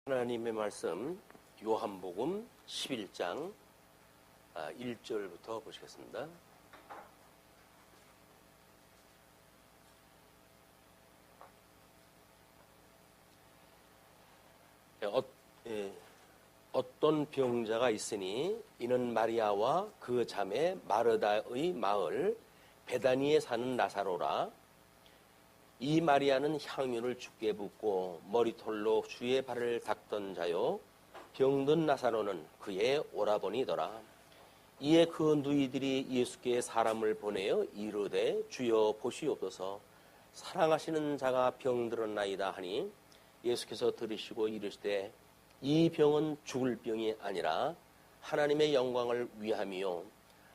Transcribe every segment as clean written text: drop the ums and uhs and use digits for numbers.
하나님의 말씀 요한복음 11장 1절부터 보시겠습니다. 어떤 병자가 있으니 이는 마리아와 그 자매 마르다의 마을 베다니에 사는 나사로라. 이 마리아는 향유를 주께 붓고 머리털로 주의 발을 닦던 자요, 병든 나사로는 그의 오라버니더라. 이에 그 누이들이 예수께 사람을 보내어 이르되 주여 보시옵소서, 사랑하시는 자가 병들었나이다 하니 예수께서 들으시고 이르시되 이 병은 죽을 병이 아니라 하나님의 영광을 위함이요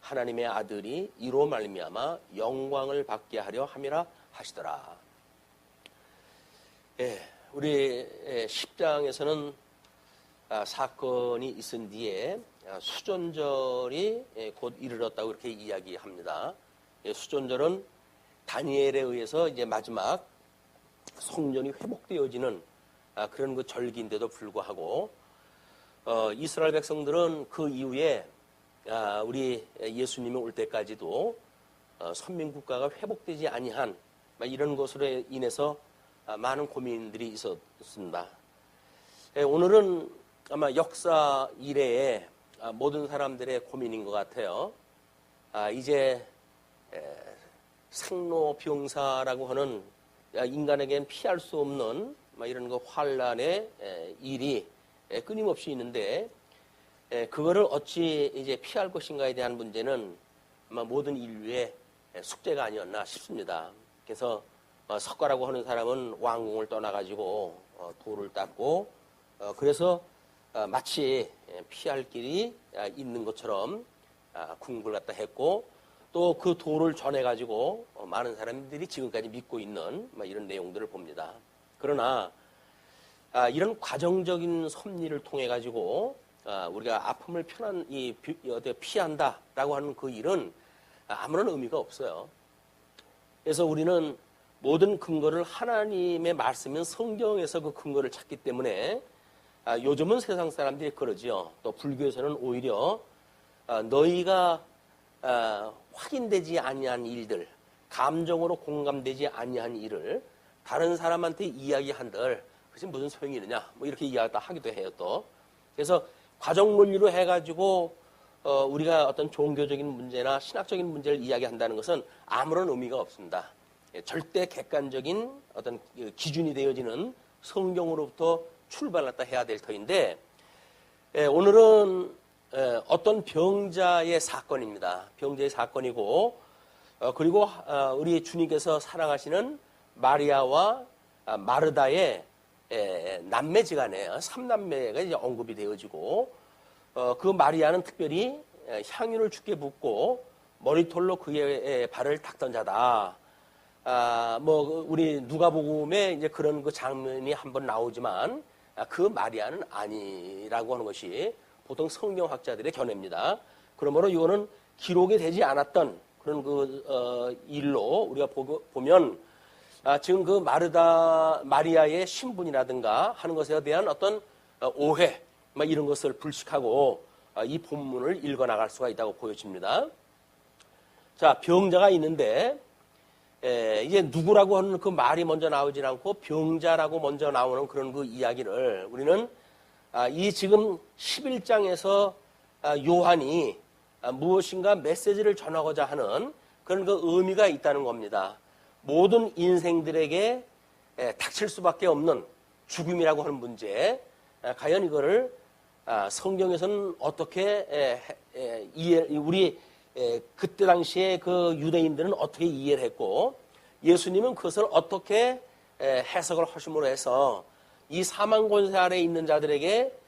하나님의 아들이 이로 말미암아 영광을 받게 하려 함이라 하시더라. 우리 10장에서는 사건이 있은 뒤에 수존절이 곧 이르렀다고 이렇게 이야기합니다. 수존절은 다니엘에 의해서 이제 마지막 성전이 회복되어지는 그런 그 절기인데도 불구하고 이스라엘 백성들은 그 이후에 우리 예수님이 올 때까지도 선민국가가 회복되지 아니한 이런 것으로 인해서 많은 고민들이 있었습니다. 오늘은 아마 역사 이래의 모든 사람들의 고민인 것 같아요. 이제 생로병사라고 하는 인간에겐 피할 수 없는 이런 그 환란의 일이 끊임없이 있는데, 그거를 어찌 이제 피할 것인가에 대한 문제는 아마 모든 인류의 숙제가 아니었나 싶습니다. 그래서 석가라고 하는 사람은 왕궁을 떠나가지고 돌을 닦고 그래서 마치 피할 길이 있는 것처럼 궁극을 갖다 했고, 또 그 돌을 전해가지고 많은 사람들이 지금까지 믿고 있는 이런 내용들을 봅니다. 그러나 이런 과정적인 섭리를 통해 가지고 우리가 아픔을 피한다라고 하는 그 일은 아무런 의미가 없어요. 그래서 우리는 모든 근거를 하나님의 말씀인 성경에서 그 근거를 찾기 때문에 요즘은 세상 사람들이 그러지요. 또 불교에서는 오히려 너희가 확인되지 아니한 일들, 감정으로 공감되지 아니한 일을 다른 사람한테 이야기한들 그것이 무슨 소용이 있느냐 이렇게 이야기하기도 해요. 또 그래서 과정 논리로 해가지고 우리가 어떤 종교적인 문제나 신학적인 문제를 이야기한다는 것은 아무런 의미가 없습니다. 절대 객관적인 어떤 기준이 되어지는 성경으로부터 출발했다 해야 될 터인데, 오늘은 어떤 병자의 사건입니다. 병자의 사건이고, 그리고 우리 주님께서 사랑하시는 마리아와 마르다의 남매지간에 삼남매가 이제 언급이 되어지고, 그 마리아는 특별히 향유를 주께 붓고 머리털로 그의 발을 닦던 자다. 우리 누가복음에 이제 그런 그 장면이 한번 나오지만 그 마리아는 아니라고 하는 것이 보통 성경학자들의 견해입니다. 그러므로 이거는 기록이 되지 않았던 그런 그 일로 우리가 보면 지금 그 마리아의 신분이라든가 하는 것에 대한 어떤 오해 이런 것을 불식하고 이 본문을 읽어 나갈 수가 있다고 보여집니다. 자, 병자가 있는데 이제 누구라고 하는 그 말이 먼저 나오지 않고 병자라고 먼저 나오는 그런 그 이야기를 우리는 이 지금 11장에서 요한이 무엇인가 메시지를 전하고자 하는 그런 그 의미가 있다는 겁니다. 모든 인생들에게 닥칠 수밖에 없는 죽음이라고 하는 문제, 과연 이거를 성경에서는 어떻게 우리 그때 당시에 그 유대인들은 어떻게 이해를 했고, 예수님은 그것을 어떻게 해석을 하심으로 해서 이 사망 권세 아래에 있는 자들에게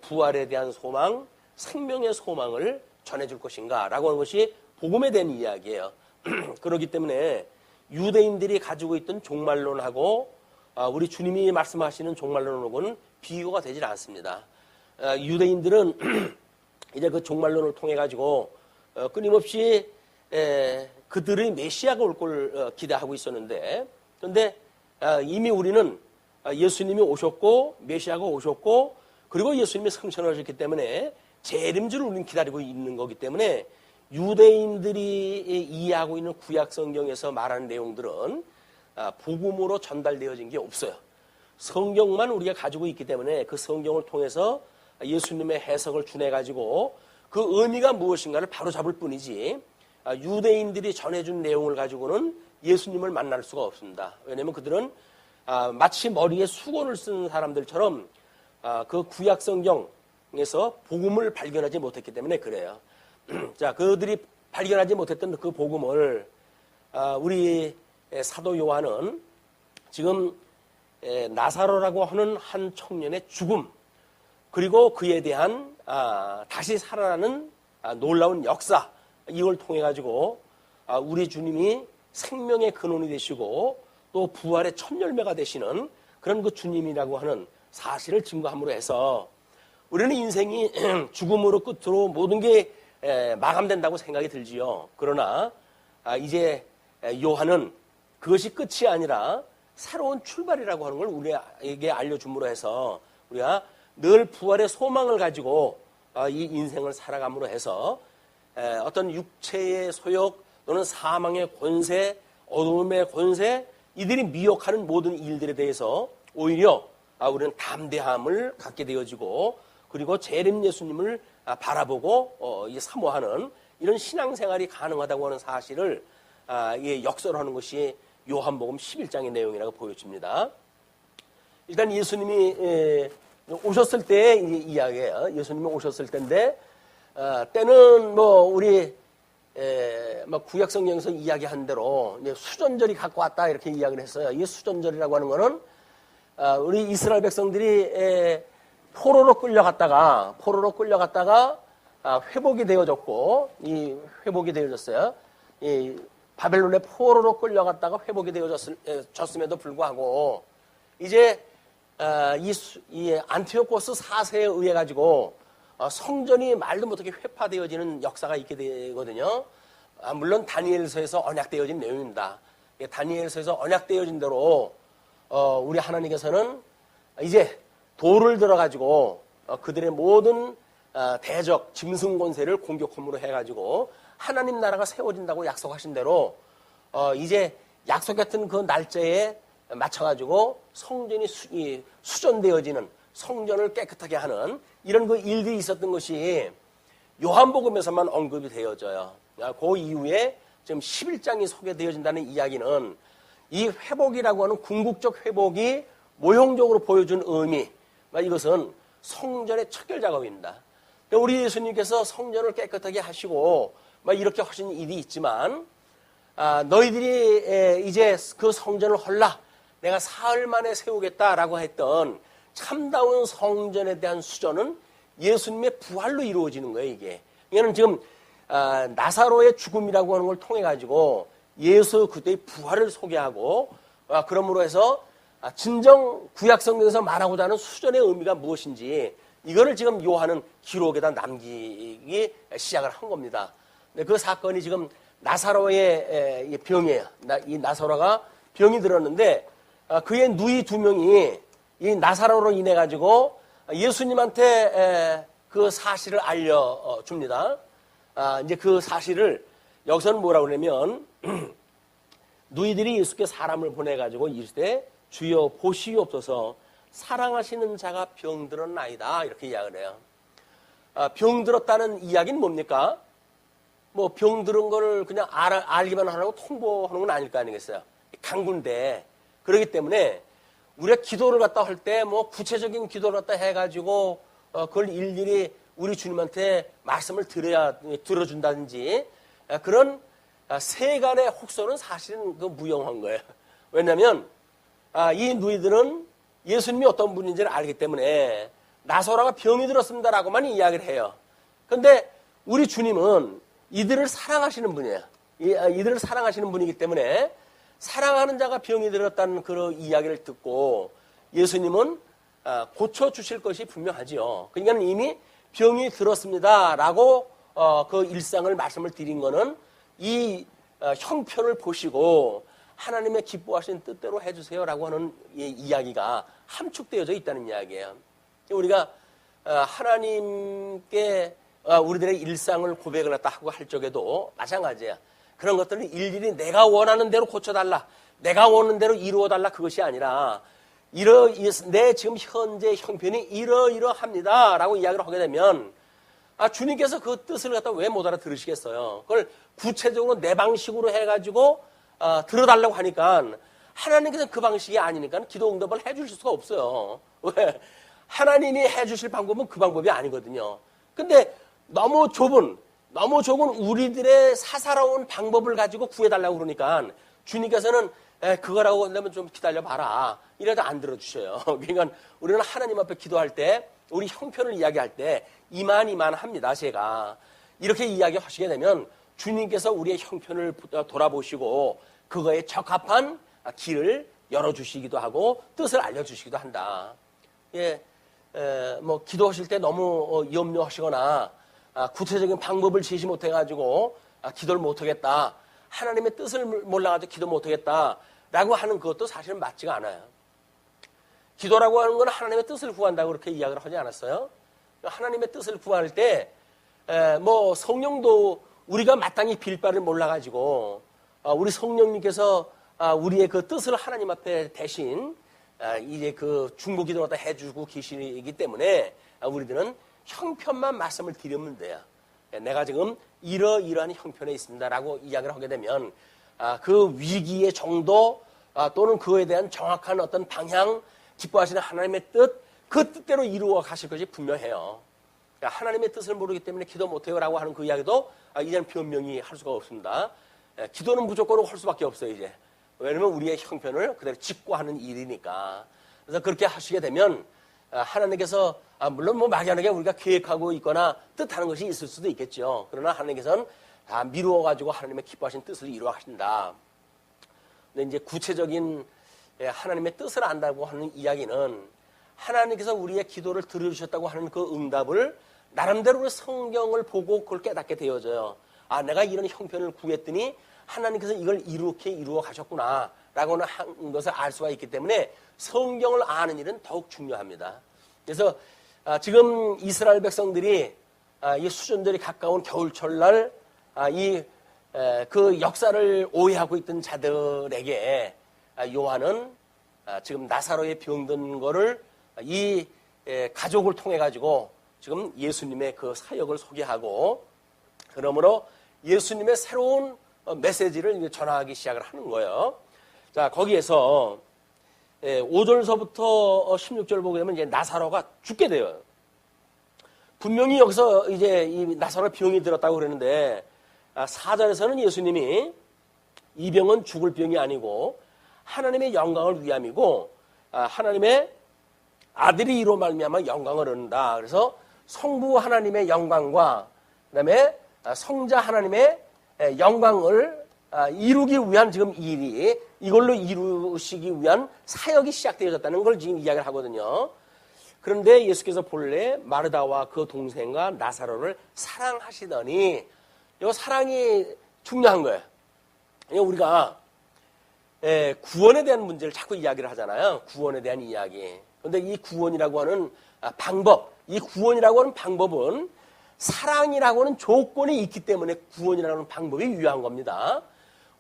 부활에 대한 소망, 생명의 소망을 전해줄 것인가 라고 하는 것이 복음에 대한 이야기예요. 그렇기 때문에 유대인들이 가지고 있던 종말론하고 우리 주님이 말씀하시는 종말론하고는 비교가 되질 않습니다. 유대인들은 이제 그 종말론을 통해 가지고 끊임없이 그들의 메시아가 올 걸 기대하고 있었는데, 그런데 이미 우리는 예수님이 오셨고 메시아가 오셨고 그리고 예수님이 승천하셨기 때문에 재림주를 우리는 기다리고 있는 거기 때문에 유대인들이 이해하고 있는 구약 성경에서 말하는 내용들은 복음으로 전달되어진 게 없어요. 성경만 우리가 가지고 있기 때문에 그 성경을 통해서 예수님의 해석을 준해가지고 그 의미가 무엇인가를 바로 잡을 뿐이지 유대인들이 전해준 내용을 가지고는 예수님을 만날 수가 없습니다. 왜냐하면 그들은 마치 머리에 수건을 쓰는 사람들처럼 그 구약 성경에서 복음을 발견하지 못했기 때문에 그래요. 자, 그들이 발견하지 못했던 그 복음을 우리 사도 요한은 지금 나사로라고 하는 한 청년의 죽음 그리고 그에 대한 다시 살아나는 놀라운 역사 이걸 통해 가지고 우리 주님이 생명의 근원이 되시고 또 부활의 첫 열매가 되시는 그런 그 주님이라고 하는 사실을 증거함으로 해서 우리는 인생이 죽음으로 끝으로 모든 게 마감된다고 생각이 들지요. 그러나 이제 요한은 그것이 끝이 아니라 새로운 출발이라고 하는 걸 우리에게 알려줌으로 해서 우리가 늘 부활의 소망을 가지고 이 인생을 살아감으로 해서 어떤 육체의 소욕 또는 사망의 권세, 어둠의 권세 이들이 미혹하는 모든 일들에 대해서 오히려 우리는 담대함을 갖게 되어지고 그리고 재림 예수님을 바라보고 사모하는 이런 신앙생활이 가능하다고 하는 사실을 역설하는 것이 요한복음 11장의 내용이라고 보여집니다. 일단 예수님이 오셨을 때의 이야기예요. 예수님이 오셨을 때인데 때는 우리 구약 성경에서 이야기한 대로 수전절이 갖고 왔다 이렇게 이야기를 했어요. 이 수전절이라고 하는 거는 우리 이스라엘 백성들이 포로로 끌려갔다가 회복이 되어졌고 이 회복이 되어졌어요. 이 바벨론의 포로로 끌려갔다가 회복이 되어졌음에도 불구하고 이제 이 안티오코스 4세에 의해 가지고 성전이 말도 못하게 회파되어지는 역사가 있게 되거든요. 물론 다니엘서에서 언약되어진 내용입니다. 다니엘서에서 언약되어진 대로 우리 하나님께서는 이제 돌을 들어가지고 그들의 모든 대적 짐승 권세를 공격함으로 해가지고 하나님 나라가 세워진다고 약속하신 대로 이제 약속했던 그 날짜에 맞춰가지고 성전이 수전되어지는 성전을 깨끗하게 하는 이런 그 일들이 있었던 것이 요한복음에서만 언급이 되어져요. 그 이후에 지금 11장이 소개되어진다는 이야기는 이 회복이라고 하는 궁극적 회복이 모형적으로 보여준 의미, 이것은 성전의 척결 작업입니다. 우리 예수님께서 성전을 깨끗하게 하시고 이렇게 하신 일이 있지만 너희들이 이제 그 성전을 헐라 내가 사흘 만에 세우겠다라고 했던 참다운 성전에 대한 수전은 예수님의 부활로 이루어지는 거예요. 이게는 지금 나사로의 죽음이라고 하는 걸 통해 가지고 예수 그때의 부활을 소개하고 그러므로 해서 진정 구약 성경에서 말하고자 하는 수전의 의미가 무엇인지 이거를 지금 요한은 기록에다 남기기 시작을 한 겁니다. 그 사건이 지금 나사로의 병이에요. 이 나사로가 병이 들었는데 그의 누이 2명이 이 나사로로 인해 가지고 예수님한테 그 사실을 알려줍니다. 이제 그 사실을 여기서는 뭐라고 그러냐면 누이들이 예수께 사람을 보내가지고 이르되 주여 보시옵소서 사랑하시는 자가 병들었나이다 이렇게 이야기를 해요. 병들었다는 이야기는 뭡니까? 병들은 거를 그냥 알기만 하라고 통보하는 건 아닐 거 아니겠어요? 강군데 그렇기 때문에 우리가 기도를 갖다 할 때 구체적인 기도를 갖다 해가지고 그걸 일일이 우리 주님한테 말씀을 들어준다든지 그런 세간의 혹소는 사실은 무용한 거예요. 왜냐하면 이 누이들은 예수님이 어떤 분인지를 알기 때문에 나사로가 병이 들었습니다라고만 이야기를 해요. 그런데 우리 주님은 이들을 사랑하시는 분이에요. 이들을 사랑하시는 분이기 때문에 사랑하는 자가 병이 들었다는 그런 이야기를 듣고 예수님은 고쳐주실 것이 분명하지요. 그러니까 이미 병이 들었습니다라고 그 일상을 말씀을 드린 거는 이 형편을 보시고 하나님의 기뻐하시는 뜻대로 해주세요라고 하는 이야기가 함축되어져 있다는 이야기예요. 우리가 하나님께 우리들의 일상을 고백을 갖다 하고 할 적에도 마찬가지야. 그런 것들은 일일이 내가 원하는 대로 고쳐달라, 내가 원하는 대로 이루어달라, 그것이 아니라 내 지금 현재 형편이 이러이러합니다 라고 이야기를 하게 되면 주님께서 그 뜻을 갖다 왜 못 알아들으시겠어요? 그걸 구체적으로 내 방식으로 해가지고 들어달라고 하니까 하나님께서는 그 방식이 아니니까 기도 응답을 해주실 수가 없어요. 왜? 하나님이 해주실 방법은 그 방법이 아니거든요. 근데 너무 좁은 우리들의 사사로운 방법을 가지고 구해달라고 그러니까 주님께서는 그거라고 한다면 좀 기다려봐라, 이래도 안 들어주셔요. 그러니까 우리는 하나님 앞에 기도할 때, 우리 형편을 이야기할 때 이만합니다. 제가 이렇게 이야기하시게 되면 주님께서 우리의 형편을 돌아보시고 그거에 적합한 길을 열어주시기도 하고 뜻을 알려주시기도 한다. 뭐 기도하실 때 너무 염려하시거나 구체적인 방법을 제시 못해가지고 기도를 못하겠다, 하나님의 뜻을 몰라가지고 기도 못하겠다라고 하는 그것도 사실은 맞지가 않아요. 기도라고 하는 건 하나님의 뜻을 구한다고 그렇게 이야기를 하지 않았어요? 하나님의 뜻을 구할 때 뭐 성령도 우리가 마땅히 빌 바를 몰라가지고 우리 성령님께서 우리의 그 뜻을 하나님 앞에 대신 이제 그 중보 기도를 다 해주고 계시기 때문에 우리들은 형편만 말씀을 드리면 돼요. 내가 지금 이러이러한 형편에 있습니다라고 이야기를 하게 되면 그 위기의 정도 또는 그거에 대한 정확한 어떤 방향, 기뻐하시는 하나님의 뜻, 그 뜻대로 이루어 가실 것이 분명해요. 하나님의 뜻을 모르기 때문에 기도 못해요라고 하는 그 이야기도 이제는 변명이 할 수가 없습니다. 기도는 무조건 할 수밖에 없어요, 이제. 왜냐면 우리의 형편을 그대로 직구하는 일이니까. 그래서 그렇게 하시게 되면 하나님께서 물론 뭐 막연하게 우리가 계획하고 있거나 뜻하는 것이 있을 수도 있겠죠. 그러나 하나님께서는 다 미루어가지고 하나님의 기뻐하신 뜻을 이루어 가신다. 근데 이제 구체적인 하나님의 뜻을 안다고 하는 이야기는 하나님께서 우리의 기도를 들어주셨다고 하는 그 응답을 나름대로 성경을 보고 그걸 깨닫게 되어져요. 내가 이런 형편을 구했더니 하나님께서 이걸 이렇게 이루어 가셨구나 라고 하는 것을 알 수가 있기 때문에 성경을 아는 일은 더욱 중요합니다. 그래서 지금 이스라엘 백성들이 이 수전절이 가까운 겨울철날 그 역사를 오해하고 있던 자들에게 요한은 지금 나사로의 병든 거를 이 가족을 통해 가지고 지금 예수님의 그 사역을 소개하고, 그러므로 예수님의 새로운 메시지를 전하기 시작을 하는 거예요. 자, 거기에서 5절서부터 16절 보게 되면 이제 나사로가 죽게 돼요. 분명히 여기서 이제 이 나사로 병이 들었다고 그러는데 4절에서는 예수님이 이 병은 죽을 병이 아니고 하나님의 영광을 위함이고 하나님의 아들이 이로 말미암아 영광을 얻는다. 그래서 성부 하나님의 영광과 그다음에 성자 하나님의 영광을 이루기 위한 지금 일이, 이걸로 이루시기 위한 사역이 시작되어졌다는 걸 지금 이야기를 하거든요. 그런데 예수께서 본래 마르다와 그 동생과 나사로를 사랑하시더니, 이 사랑이 중요한 거예요. 우리가 구원에 대한 문제를 자꾸 이야기를 하잖아요. 구원에 대한 이야기. 그런데 이 구원이라고 하는 방법, 이 구원이라고 하는 방법은 사랑이라고 하는 조건이 있기 때문에 구원이라고 하는 방법이 유효한 겁니다.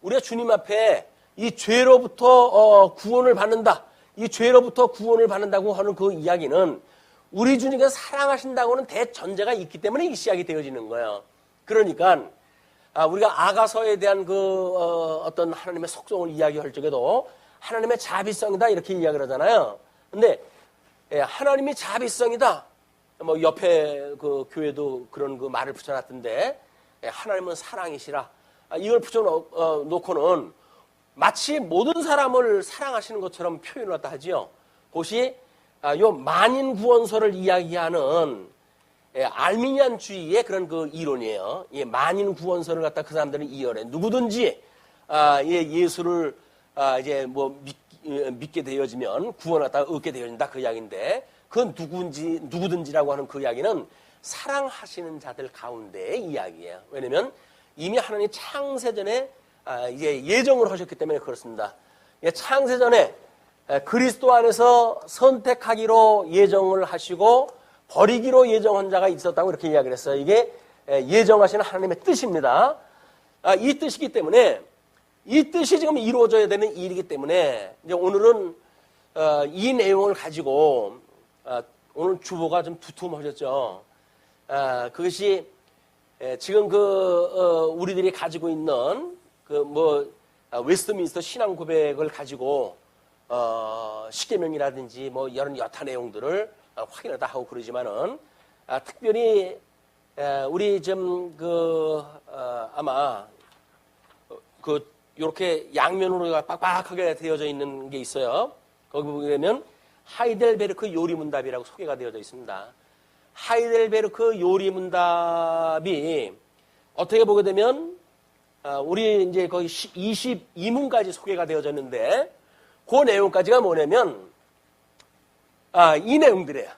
우리가 주님 앞에 이 죄로부터 구원을 받는다, 이 죄로부터 구원을 받는다고 하는 그 이야기는 우리 주님께서 사랑하신다고 하는 대전제가 있기 때문에 이 시작이 되어지는 거예요. 그러니까 우리가 아가서에 대한 그 어떤 하나님의 속성을 이야기할 적에도 하나님의 자비성이다 이렇게 이야기를 하잖아요. 근데 하나님이 자비성이다, 뭐 옆에 그 교회도 그런 그 말을 붙여놨던데 하나님은 사랑이시라, 이걸 붙여놓고는 마치 모든 사람을 사랑하시는 것처럼 표현을 갖다 하지요. 그것이 요 만인 구원서를 이야기하는 알미니안주의의 그런 그 이론이에요. 만인 구원서를 갖다 그 사람들은 이해해. 누구든지 예수를 이제 뭐 믿게 되어지면 구원을 갖다 얻게 되어진다, 그 이야기인데, 그 누구든지라고 하는 그 이야기는 사랑하시는 자들 가운데의 이야기예요. 왜냐면 이미 하나님이 창세전에 이제 예정을 하셨기 때문에 그렇습니다. 창세전에 그리스도 안에서 선택하기로 예정을 하시고 버리기로 예정한 자가 있었다고 이렇게 이야기를 했어요. 이게 예정하시는 하나님의 뜻입니다. 이 뜻이기 때문에 이 뜻이 지금 이루어져야 되는 일이기 때문에 이제 오늘은 이 내용을 가지고 오늘 주보가 좀 두툼하셨죠. 그것이 지금 우리들이 가지고 있는 웨스트민스터 신앙 고백을 가지고 십계명이라든지 뭐 이런 여타 내용들을 확인을 다 하고 그러지만은 특별히 우리 좀 아마 이렇게 양면으로 빡빡하게 되어져 있는 게 있어요. 거기 보면 하이델베르크 요리문답이라고 소개가 되어져 있습니다. 하이델베르크 요리문답이 어떻게 보게 되면 우리 이제 거의 22문까지 소개가 되어졌는데 그 내용까지가 뭐냐면 이 내용들이에요.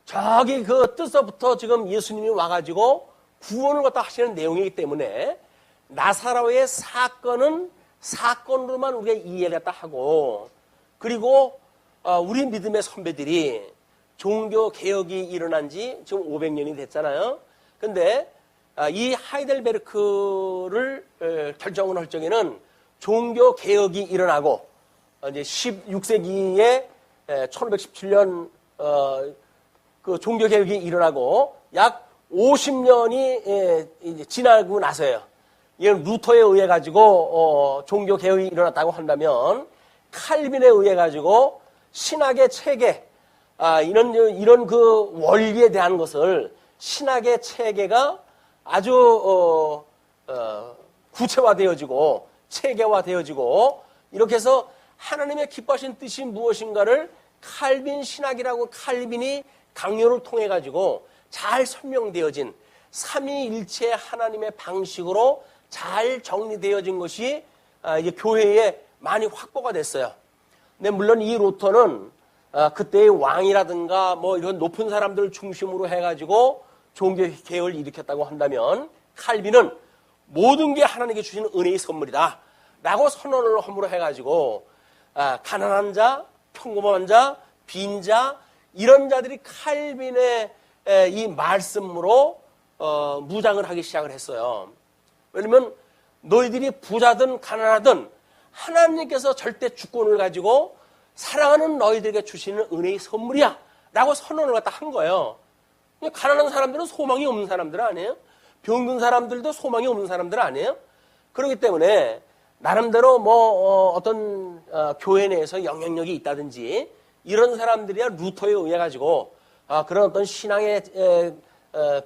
저기 그 뜻서부터 지금 예수님이 와가지고 구원을 갖다 하시는 내용이기 때문에 나사로의 사건은 사건으로만 우리가 이해를 갖다 하고 그리고 우리 믿음의 선배들이 종교 개혁이 일어난 지 지금 500년이 됐잖아요. 근데 이 하이델베르크를 결정을 할 적에는 종교 개혁이 일어나고 이제 16세기에 1517년 그 종교 개혁이 일어나고 약 50년이 이제 지나고 나서요. 이건 루터에 의해 가지고 종교 개혁이 일어났다고 한다면 칼빈에 의해 가지고 신학의 체계 이런 그 원리에 대한 것을 신학의 체계가 아주 구체화되어지고 체계화되어지고 이렇게 해서 하나님의 기뻐하신 뜻이 무엇인가를 칼빈 신학이라고 칼빈이 강요를 통해 가지고 잘 설명되어진 삼위일체 하나님의 방식으로 잘 정리되어진 것이 이제 교회에 많이 확보가 됐어요. 근데 물론 이 루터는 그때의 왕이라든가 뭐 이런 높은 사람들을 중심으로 해가지고 종교 개혁을 일으켰다고 한다면 칼빈은 모든 게 하나님께 주시는 은혜의 선물이다 라고 선언을 함으로 해가지고 가난한 자, 평범한 자, 빈자 이런 자들이 칼빈의 이 말씀으로 무장을 하기 시작을 했어요. 왜냐면 너희들이 부자든 가난하든 하나님께서 절대 주권을 가지고 사랑하는 너희들에게 주시는 은혜의 선물이야 라고 선언을 갖다 한 거예요. 가난한 사람들은 소망이 없는 사람들 아니에요? 병든 사람들도 소망이 없는 사람들 아니에요? 그렇기 때문에 나름대로 뭐 어떤 교회 내에서 영향력이 있다든지 이런 사람들이야 루터에 의해 가지고 그런 어떤 신앙의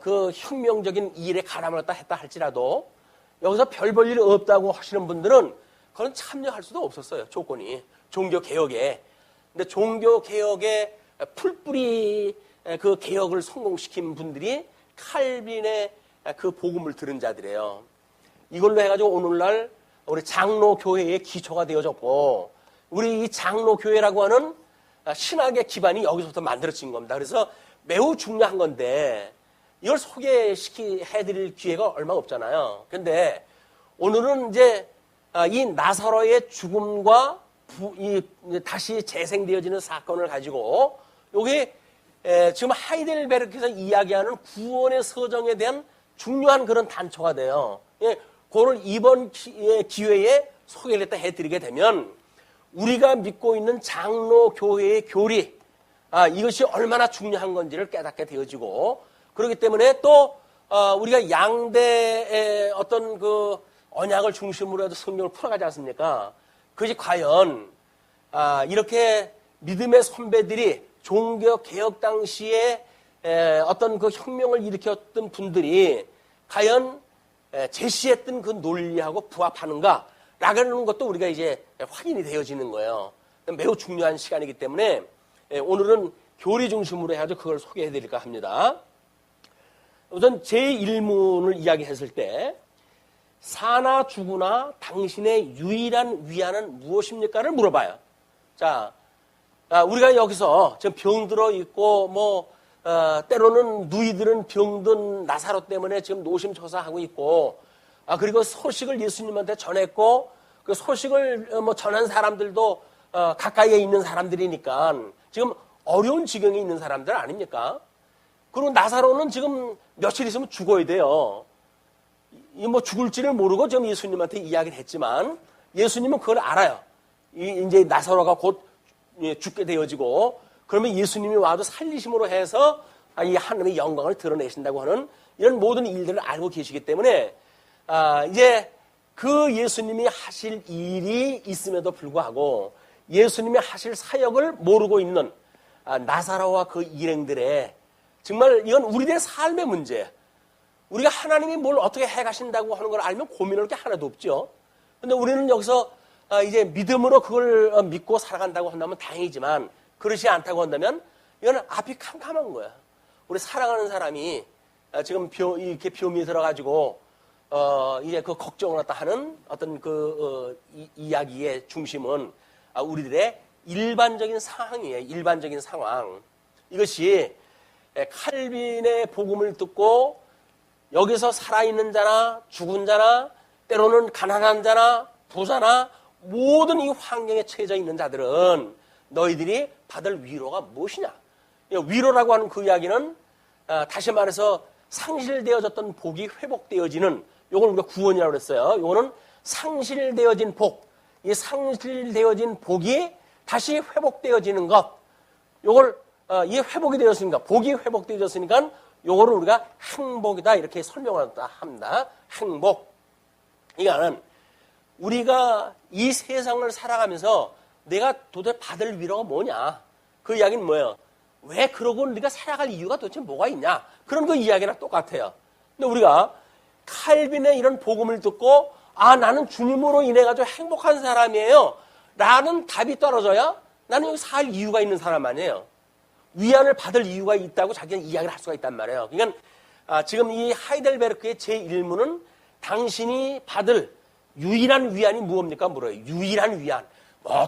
그 혁명적인 일에 가담을 했다 할지라도 여기서 별 볼 일 없다고 하시는 분들은 그건 참여할 수도 없었어요. 조건이 종교 개혁에. 근데 종교 개혁의 풀뿌리 그 개혁을 성공시킨 분들이 칼빈의 그 복음을 들은 자들이에요. 이걸로 해가지고 오늘날 우리 장로 교회의 기초가 되어졌고 우리 이 장로 교회라고 하는 신학의 기반이 여기서부터 만들어진 겁니다. 그래서 매우 중요한 건데 이걸 소개해드릴 기회가 얼마 없잖아요. 근데 오늘은 이제 이 나사로의 죽음과 다시 재생되어지는 사건을 가지고 여기 지금 하이델베르크에서 이야기하는 구원의 서정에 대한 중요한 그런 단초가 돼요. 그걸 이번 기회에 소개를 해드리게 되면 우리가 믿고 있는 장로 교회의 교리 이것이 얼마나 중요한 건지를 깨닫게 되어지고 그렇기 때문에 또 우리가 양대의 어떤 그 언약을 중심으로 해도 성경을 풀어가지 않습니까? 그것이 과연 이렇게 믿음의 선배들이 종교 개혁 당시에 어떤 그 혁명을 일으켰던 분들이 과연 제시했던 그 논리하고 부합하는가라는 것도 우리가 이제 확인이 되어지는 거예요. 매우 중요한 시간이기 때문에 오늘은 교리 중심으로 해가지고 그걸 소개해드릴까 합니다. 우선 제1문을 이야기했을 때 사나 죽으나 당신의 유일한 위안은 무엇입니까를 물어봐요. 자, 우리가 여기서 지금 병들어 있고 때로는 누이들은 병든 나사로 때문에 지금 노심초사하고 있고 그리고 소식을 예수님한테 전했고 그 소식을 전한 사람들도 가까이에 있는 사람들이니까 지금 어려운 지경에 있는 사람들 아닙니까? 그리고 나사로는 지금 며칠 있으면 죽어야 돼요. 죽을지를 모르고 지금 예수님한테 이야기를 했지만 예수님은 그걸 알아요. 이제 나사로가 곧 죽게 되어지고 그러면 예수님이 와도 살리심으로 해서 이 하나님의 영광을 드러내신다고 하는 이런 모든 일들을 알고 계시기 때문에 이제 그 예수님이 하실 일이 있음에도 불구하고 예수님이 하실 사역을 모르고 있는 나사로와 그 일행들의 정말 이건 우리들의 삶의 문제예요. 우리가 하나님이 뭘 어떻게 해가신다고 하는 걸 알면 고민할 게 하나도 없죠. 근데 우리는 여기서 이제 믿음으로 그걸 믿고 살아간다고 한다면 다행이지만 그렇지 않다고 한다면 이건 앞이 캄캄한 거야. 우리 사랑하는 사람이 지금 이렇게 병이 들어가지고 이제 그 걱정을 갖다 하는 어떤 이야기의 중심은 우리들의 일반적인 상황이에요. 일반적인 상황. 이것이 칼빈의 복음을 듣고 여기서 살아있는 자나 죽은 자나 때로는 가난한 자나 부자나 모든 이 환경에 처해져 있는 자들은 너희들이 받을 위로가 무엇이냐. 위로라고 하는 그 이야기는 다시 말해서 상실되어졌던 복이 회복되어지는 요걸 우리가 구원이라고 그랬어요. 요거는 상실되어진 복. 이 상실되어진 복이 다시 회복되어지는 것. 요걸 이 회복이 되었으니까 복이 회복되어졌으니까 요거를 우리가 행복이다 이렇게 설명한다 합니다. 행복. 이거는 우리가 이 세상을 살아가면서 내가 도대체 받을 위로가 뭐냐. 그 이야기는 뭐예요? 왜 그러고 네가 살아갈 이유가 도대체 뭐가 있냐. 그런 그 이야기랑 똑같아요. 근데 우리가 칼빈의 이런 복음을 듣고 나는 주님으로 인해 가지고 행복한 사람이에요 라는 답이 떨어져야 나는 여기 살 이유가 있는 사람 아니에요. 위안을 받을 이유가 있다고 자기가 이야기를 할 수가 있단 말이에요. 그러니까 지금 이 하이델베르크의 제1문은 당신이 받을 유일한 위안이 무엇입니까? 물어요. 유일한 위안.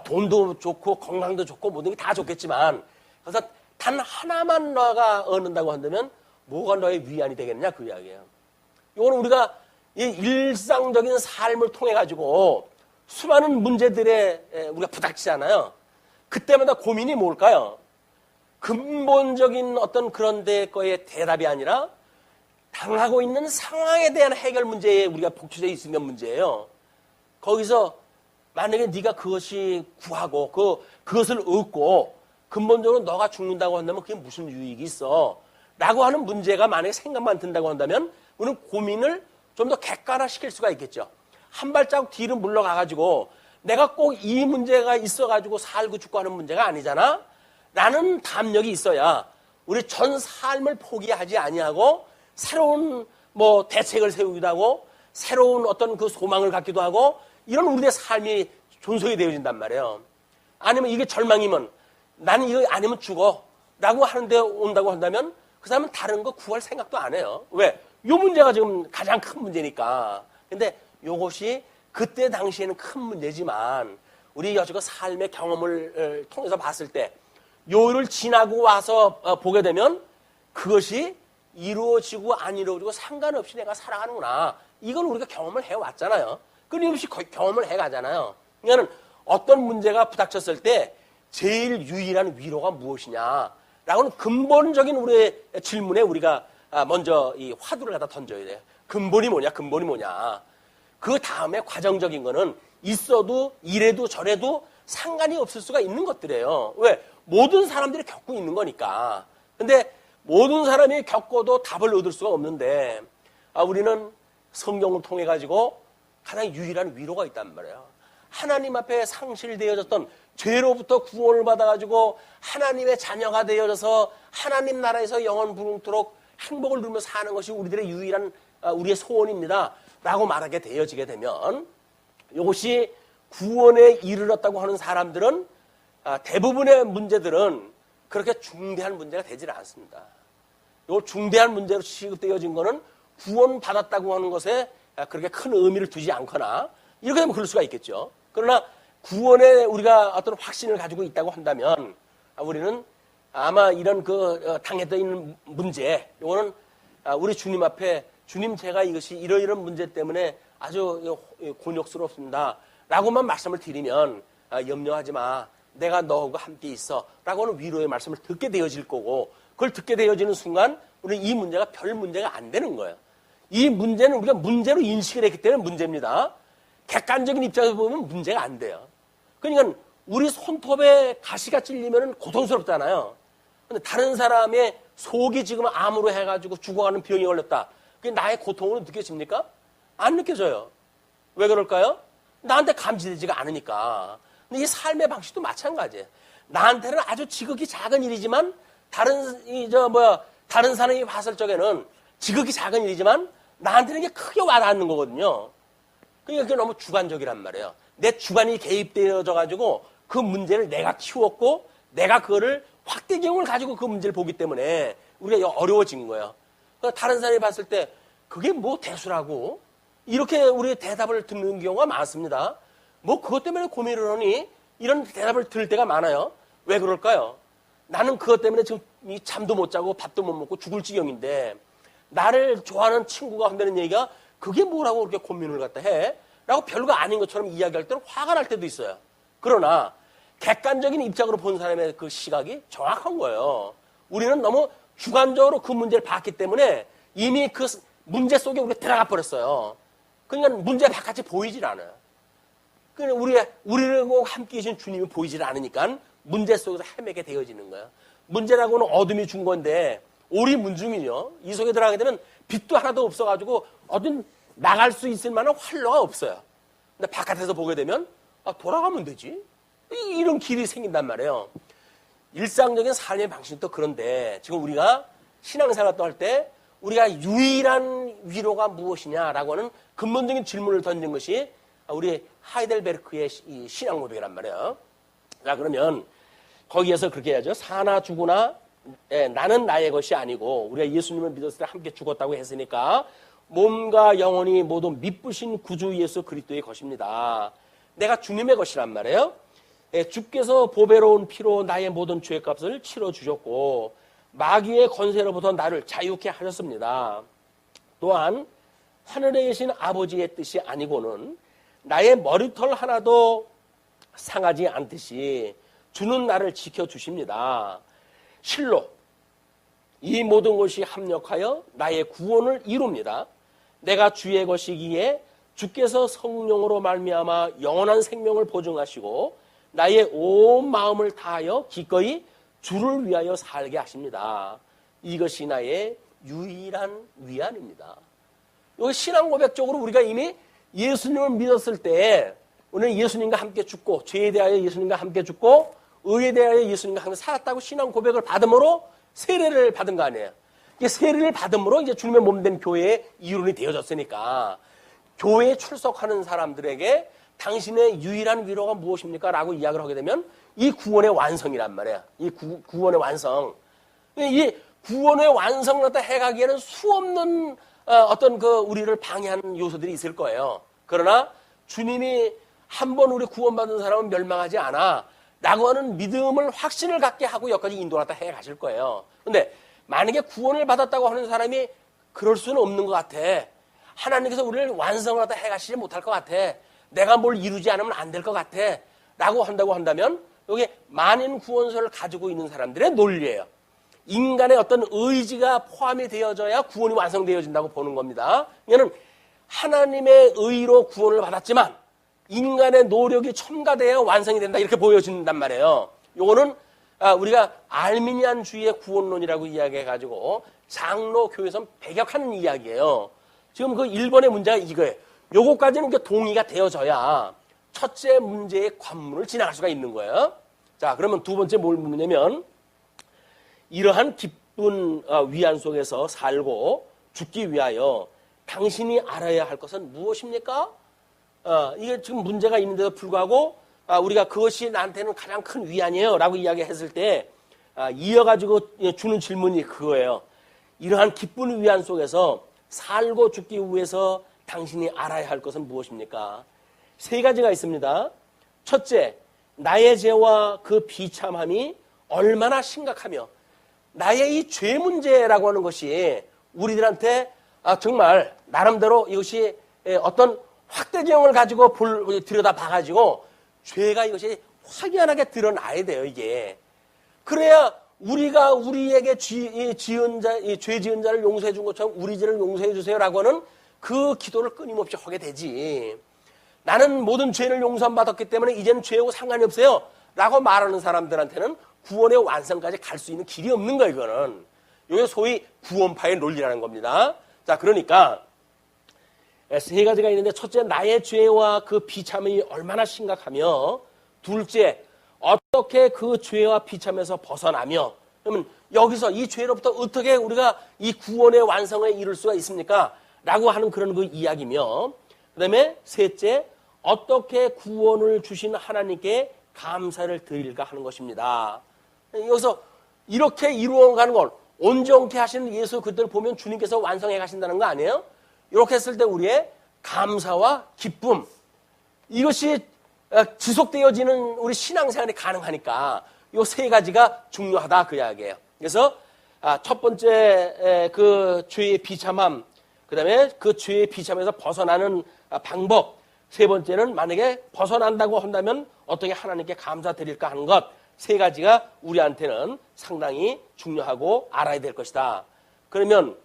돈도 좋고 건강도 좋고 모든 게 다 좋겠지만 그래서 단 하나만 너가 얻는다고 한다면 뭐가 너의 위안이 되겠느냐 그 이야기예요. 이거는 우리가 이 일상적인 삶을 통해 가지고 수많은 문제들에 우리가 부닥치잖아요. 그때마다 고민이 뭘까요? 근본적인 어떤 그런 데 거의 대답이 아니라 당하고 있는 상황에 대한 해결 문제에 우리가 복취되어 있으면 문제예요. 거기서 만약에 네가 그것이 구하고 그것을 얻고 근본적으로 너가 죽는다고 한다면 그게 무슨 유익이 있어? 라고 하는 문제가 만약에 생각만 든다고 한다면 우리는 고민을 좀 더 객관화시킬 수가 있겠죠. 한 발자국 뒤로 물러가가지고 내가 꼭 이 문제가 있어가지고 살고 죽고 하는 문제가 아니잖아? 라는 담력이 있어야 우리 전 삶을 포기하지 아니하고 새로운 대책을 세우기도 하고 새로운 어떤 그 소망을 갖기도 하고 이런 우리의 삶이 존속이 되어진단 말이에요. 아니면 이게 절망이면 나는 이거 아니면 죽어 라고 하는데 온다고 한다면 그 사람은 다른 거 구할 생각도 안 해요. 왜? 요 문제가 지금 가장 큰 문제니까. 근데 요것이 그때 당시에는 큰 문제지만 우리 여지껏 삶의 경험을 통해서 봤을 때 요를 지나고 와서 보게 되면 그것이 이루어지고 안 이루어지고 상관없이 내가 살아가는구나. 이건 우리가 경험을 해왔잖아요. 끊임없이 경험을 해가잖아요. 그러니까 어떤 문제가 부닥쳤을 때 제일 유일한 위로가 무엇이냐라고는 근본적인 우리의 질문에 우리가 먼저 이 화두를 갖다 던져야 돼요. 근본이 뭐냐, 근본이 뭐냐. 그 다음에 과정적인 거는 있어도 이래도 저래도 상관이 없을 수가 있는 것들이에요. 왜? 모든 사람들이 겪고 있는 거니까. 근데 모든 사람이 겪어도 답을 얻을 수가 없는데 우리는 성경을 통해 가지고 가장 유일한 위로가 있단 말이에요. 하나님 앞에 상실되어졌던 죄로부터 구원을 받아가지고 하나님의 자녀가 되어져서 하나님 나라에서 영원토록 행복을 누리며 사는 것이 우리들의 유일한 우리의 소원입니다. 라고 말하게 되어지게 되면 이것이 구원에 이르렀다고 하는 사람들은 대부분의 문제들은 그렇게 중대한 문제가 되질 않습니다. 이 중대한 문제로 취급되어진 것은 구원받았다고 하는 것에 그렇게 큰 의미를 두지 않거나 이렇게 되면 그럴 수가 있겠죠. 그러나 구원에 우리가 어떤 확신을 가지고 있다고 한다면 우리는 아마 이런 당했던 있는 문제, 이거는 우리 주님 앞에 주님 제가 이것이 이러이런 문제 때문에 아주 곤욕스럽습니다. 라고만 말씀을 드리면 염려하지 마. 내가 너하고 함께 있어. 라고 하는 위로의 말씀을 듣게 되어질 거고 그걸 듣게 되어지는 순간 우리는 이 문제가 별 문제가 안 되는 거예요. 이 문제는 우리가 문제로 인식을 했기 때문에 문제입니다. 객관적인 입장에서 보면 문제가 안 돼요. 그러니까 우리 손톱에 가시가 찔리면 고통스럽잖아요. 근데 다른 사람의 속이 지금 암으로 해가지고 죽어가는 병이 걸렸다. 그게 나의 고통으로 느껴집니까? 안 느껴져요. 왜 그럴까요? 나한테 감지되지가 않으니까. 근데 이 삶의 방식도 마찬가지예요. 나한테는 아주 지극히 작은 일이지만 다른 사람이 봤을 적에는 지극히 작은 일이지만 나한테는 이게 크게 와닿는 거거든요. 그러니까 그게 너무 주관적이란 말이에요. 내 주관이 개입되어져 가지고 그 문제를 내가 키웠고 내가 그거를 확대경을 가지고 그 문제를 보기 때문에 우리가 어려워진 거예요. 그러니까 다른 사람이 봤을 때 그게 뭐 대수라고 이렇게 우리 대답을 듣는 경우가 많습니다. 뭐 그것 때문에 고민을 하니 이런 대답을 들을 때가 많아요. 왜 그럴까요? 나는 그것 때문에 지금 잠도 못 자고 밥도 못 먹고 죽을 지경인데 나를 좋아하는 친구가 한다는 얘기가 그게 뭐라고 그렇게 고민을 갖다 해? 라고 별거 아닌 것처럼 이야기할 때는 화가 날 때도 있어요. 그러나 객관적인 입장으로 본 사람의 그 시각이 정확한 거예요. 우리는 너무 주관적으로 그 문제를 봤기 때문에 이미 그 문제 속에 우리가 들어가 버렸어요. 그러니까 문제 바깥이 보이질 않아요. 그러니까 우리하고 함께 계신 주님이 보이질 않으니까 문제 속에서 헤매게 되어지는 거예요. 문제라고는 어둠이 준 건데 오리문중이죠. 이 속에 들어가게 되면 빛도 하나도 없어가지고 어딘 나갈 수 있을 만한 활로가 없어요. 근데 바깥에서 보게 되면 돌아가면 되지. 이런 길이 생긴단 말이에요. 일상적인 삶의 방식도 그런데 지금 우리가 신앙생활 할 때 우리가 유일한 위로가 무엇이냐라고 하는 근본적인 질문을 던진 것이 우리 하이델베르크의 신앙 고백이란 말이에요. 자, 그러면 거기에서 그렇게 해야죠. 사나 죽으나 나는 나의 것이 아니고 우리가 예수님을 믿었을 때 함께 죽었다고 했으니까 몸과 영혼이 모두 미쁘신 구주 예수 그리스도의 것입니다. 내가 주님의 것이란 말이에요. 주께서 보배로운 피로 나의 모든 죄값을 치러주셨고 마귀의 권세로부터 나를 자유케 하셨습니다. 또한 하늘에 계신 아버지의 뜻이 아니고는 나의 머리털 하나도 상하지 않듯이 주는 나를 지켜주십니다. 실로 이 모든 것이 합력하여 나의 구원을 이룹니다. 내가 주의 것이기에 주께서 성령으로 말미암아 영원한 생명을 보증하시고 나의 온 마음을 다하여 기꺼이 주를 위하여 살게 하십니다. 이것이 나의 유일한 위안입니다. 여기 신앙 고백적으로 우리가 이미 예수님을 믿었을 때 우리는 예수님과 함께 죽고 죄에 대하여 예수님과 함께 죽고 의에 대하여 예수님과 함께 살았다고 신앙 고백을 받음으로 세례를 받은 거 아니에요. 이게 세례를 받음으로 이제 주님의 몸된 교회의 이론이 되어졌으니까 교회에 출석하는 사람들에게 당신의 유일한 위로가 무엇입니까? 라고 이야기를 하게 되면 이 구원의 완성이란 말이에요. 이 구원의 완성. 이 구원의 완성을 갖다 해가기에는 수없는 어떤 우리를 방해하는 요소들이 있을 거예요. 그러나 주님이 한 번 우리 구원받은 사람은 멸망하지 않아. 라고 하는 믿음을 확신을 갖게 하고 여기까지 인도를 갖다 해 가실 거예요. 근데 만약에 구원을 받았다고 하는 사람이 그럴 수는 없는 것 같아. 하나님께서 우리를 완성을 갖다 해 가시지 못할 것 같아. 내가 뭘 이루지 않으면 안 될 것 같아. 라고 한다고 한다면 여기 만인 구원서를 가지고 있는 사람들의 논리예요. 인간의 어떤 의지가 포함이 되어져야 구원이 완성되어진다고 보는 겁니다. 이거는 하나님의 의로 구원을 받았지만 인간의 노력이 첨가되어 완성이 된다 이렇게 보여진단 말이에요. 요거는 우리가 알미니안주의의 구원론이라고 이야기해가지고 장로교에서 배격하는 이야기예요. 지금 그 1번의 문제가 이거예요. 요거까지는 동의가 되어져야 첫째 문제의 관문을 지나갈 수가 있는 거예요. 자, 그러면 두 번째 뭘 묻느냐면 이러한 기쁜 위안 속에서 살고 죽기 위하여 당신이 알아야 할 것은 무엇입니까? 이게 지금 문제가 있는데도 불구하고 우리가 그것이 나한테는 가장 큰 위안이에요 라고 이야기했을 때 이어가지고 주는 질문이 그거예요. 이러한 기쁜 위안 속에서 살고 죽기 위해서 당신이 알아야 할 것은 무엇입니까? 세 가지가 있습니다. 첫째, 나의 죄와 그 비참함이 얼마나 심각하며 나의 이 죄 문제라고 하는 것이 우리들한테 정말 나름대로 이것이 어떤 확대경을 가지고 들여다 봐가지고 죄가 이것이 확연하게 드러나야 돼요, 이게. 그래야 우리가 우리에게 죄 지은 자를 용서해 준 것처럼 우리 죄를 용서해 주세요라고 하는 그 기도를 끊임없이 하게 되지. 나는 모든 죄를 용서받았기 때문에 이제는 죄하고 상관이 없어요 라고 말하는 사람들한테는 구원의 완성까지 갈 수 있는 길이 없는 거예요, 이거는. 이게 소위 구원파의 논리라는 겁니다. 자, 그러니까 세 가지가 있는데, 첫째, 나의 죄와 그 비참이 얼마나 심각하며, 둘째, 어떻게 그 죄와 비참에서 벗어나며, 그러면 여기서 이 죄로부터 어떻게 우리가 이 구원의 완성에 이룰 수가 있습니까? 라고 하는 그런 그 이야기며, 그 다음에 셋째, 어떻게 구원을 주신 하나님께 감사를 드릴까 하는 것입니다. 여기서 이렇게 이루어가는 걸 온전케 하시는 예수 그들을 보면 주님께서 완성해 가신다는 거 아니에요? 이렇게 했을 때 우리의 감사와 기쁨, 이것이 지속되어지는 우리 신앙생활이 가능하니까 이 세 가지가 중요하다, 그 이야기예요. 그래서 첫 번째 그 죄의 비참함, 그 다음에 그 죄의 비참에서 벗어나는 방법, 세 번째는 만약에 벗어난다고 한다면 어떻게 하나님께 감사드릴까 하는 것, 세 가지가 우리한테는 상당히 중요하고 알아야 될 것이다. 그러면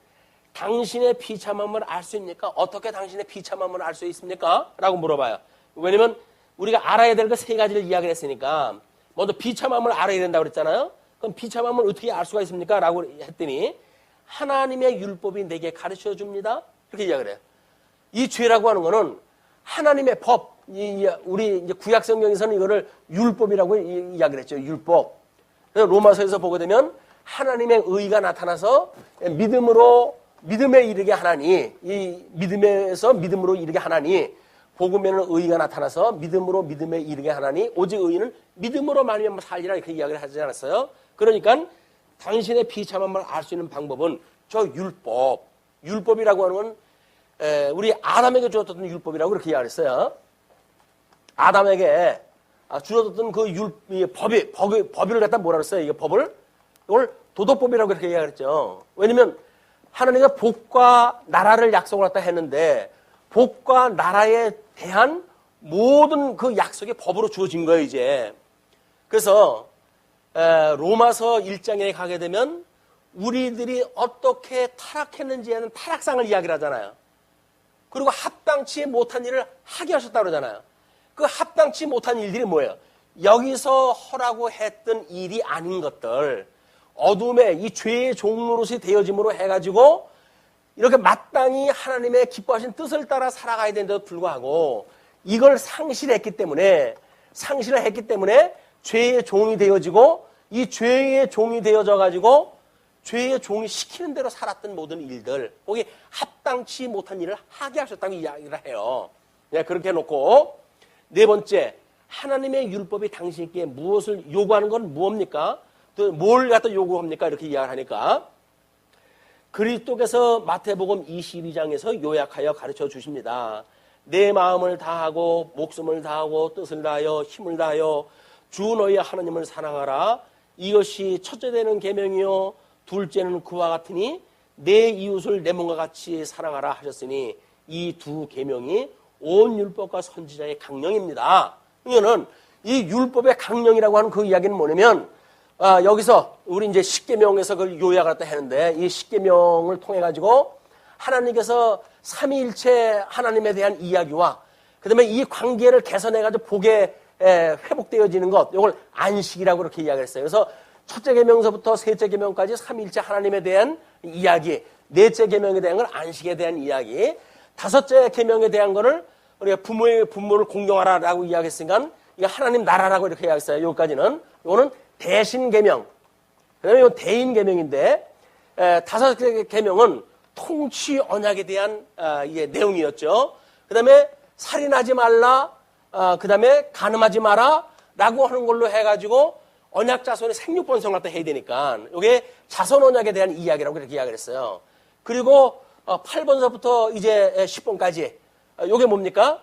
당신의 비참함을 알 수 있습니까? 어떻게 당신의 비참함을 알 수 있습니까? 라고 물어봐요. 왜냐면 우리가 알아야 될 그 세 가지를 이야기를 했으니까 먼저 비참함을 알아야 된다고 그랬잖아요. 그럼 비참함을 어떻게 알 수가 있습니까? 라고 했더니 하나님의 율법이 내게 가르쳐 줍니다. 이렇게 이야기를 해요. 이 죄라고 하는 거는 하나님의 법, 우리 이제 구약 성경에서는 이거를 율법이라고 이야기를 했죠. 율법. 그래서 로마서에서 보게 되면 하나님의 의가 나타나서 믿음에 이르게 하나니, 이 믿음에서 믿음으로 이르게 하나니, 복음에는 의가 나타나서 믿음에 이르게 하나니, 오직 의인은 믿음으로 말미암아 살리라, 이렇게 이야기를 하지 않았어요? 그러니까 당신의 비참함을 알 수 있는 방법은 저 율법이라고 하는 건 우리 아담에게 주었던 율법이라고 그렇게 이야기했어요. 아담에게 주어졌던 그 법을 갖다 뭐라 그랬어요? 이게 이걸 도덕법이라고 그렇게 이야기했죠. 왜냐면 하나님과 복과 나라를 약속을 갖다 했는데 복과 나라에 대한 모든 그 약속이 법으로 주어진 거예요, 이제. 그래서 로마서 1장에 가게 되면 우리들이 어떻게 타락했는지에 대한 타락상을 이야기를 하잖아요. 그리고 합당치 못한 일을 하게 하셨다고 그러잖아요. 그 합당치 못한 일들이 뭐예요? 여기서 하라고 했던 일이 아닌 것들, 어둠의 이 죄의 종로릇이 되어짐으로 해가지고 이렇게 마땅히 하나님의 기뻐하신 뜻을 따라 살아가야 되는데도 불구하고 이걸 상실을 했기 때문에 죄의 종이 되어지고, 이 죄의 종이 되어져가지고 죄의 종이 시키는 대로 살았던 모든 일들, 거기 합당치 못한 일을 하게 하셨다고 이야기를 해요. 네, 그렇게 해놓고 네 번째, 하나님의 율법이 당신께 무엇을 요구하는 건 뭡니까? 또 뭘 갖다 요구합니까? 이렇게 이야기를 하니까 그리스도께서 마태복음 22장에서 요약하여 가르쳐 주십니다. 내 마음을 다하고 목숨을 다하고 뜻을 다하여 힘을 다하여 주 너희 하나님을 사랑하라. 이것이 첫째 되는 계명이요 둘째는 그와 같으니 내 이웃을 내 몸과 같이 사랑하라 하셨으니 이 두 계명이 온 율법과 선지자의 강령입니다. 이거는 이 율법의 강령이라고 하는 그 이야기는 뭐냐면 여기서 우리 이제 십계명에서 그걸 요약을 했다 했는데, 이 십계명을 통해 가지고 하나님께서 삼위일체 하나님에 대한 이야기와 그다음에 이 관계를 개선해 가지고 복에 회복되어지는 것, 이걸 안식이라고 그렇게 이야기를 했어요. 그래서 첫째 계명서부터 셋째 계명까지 삼위일체 하나님에 대한 이야기, 넷째 계명에 대한 건 안식에 대한 이야기, 다섯째 계명에 대한 거를 우리가 부모를 공경하라라고 이야기했으니까 이거 하나님 나라라고 이렇게 이야기했어요. 여기까지는. 이거는 대신 계명. 그다음에 이건 대인 계명인데, 다섯째 계명은 통치 언약에 대한 이게 내용이었죠. 그다음에 살인하지 말라, 그다음에 간음하지 마라라고 하는 걸로 해가지고 언약 자손의 생육번성 갖다 해야 되니까 이게 자손 언약에 대한 이야기라고 그렇게 이야기를 했어요. 그리고 8번서부터 이제 10번까지 이게 뭡니까?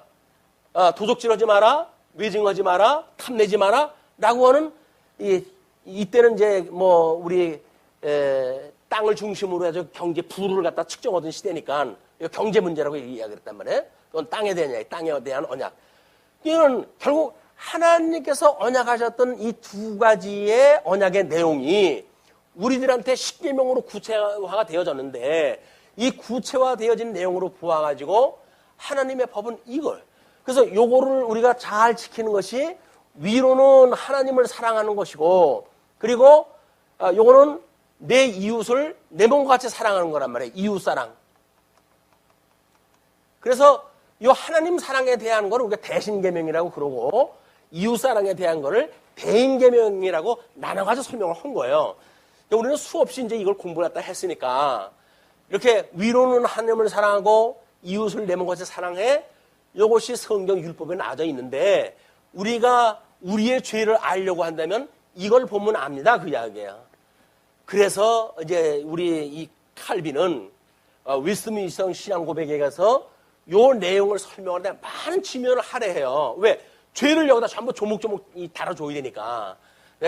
도적질하지 마라, 외증하지 마라, 탐내지 마라 라고 하는 이때는 이제 뭐 우리 땅을 중심으로 해서 경제 부를 갖다 측정하던 시대니까 이거 경제 문제라고 이야기를 했단 말이에요. 그건 땅에 대한 언약. 이건 결국 하나님께서 언약하셨던 이 두 가지의 언약의 내용이 우리들한테 십계명으로 구체화가 되어졌는데 이 구체화되어진 내용으로 보아가지고 하나님의 법은 이걸. 그래서 요거를 우리가 잘 지키는 것이 위로는 하나님을 사랑하는 것이고 그리고 요거는 내 이웃을 내 몸과 같이 사랑하는 거란 말이에요. 이웃사랑. 그래서 요 하나님 사랑에 대한 거를 우리가 대신계명이라고 그러고 이웃사랑에 대한 거를 대인계명이라고 나눠가지고 설명을 한 거예요. 우리는 수없이 이제 이걸 공부를 했다 했으니까 이렇게 위로는 하나님을 사랑하고 이웃을 내 몸과 같이 사랑해. 이것이 성경 율법에 나져 있는데 우리가 우리의 죄를 알려고 한다면 이걸 보면 압니다. 그 이야기예요. 그래서 이제 우리 이 칼빈은 윌스민스턴 신앙 고백에 가서 요 내용을 설명하는데 많은 지면을 할애해요. 왜? 죄를 여기다 전부 조목조목 달아줘야 되니까.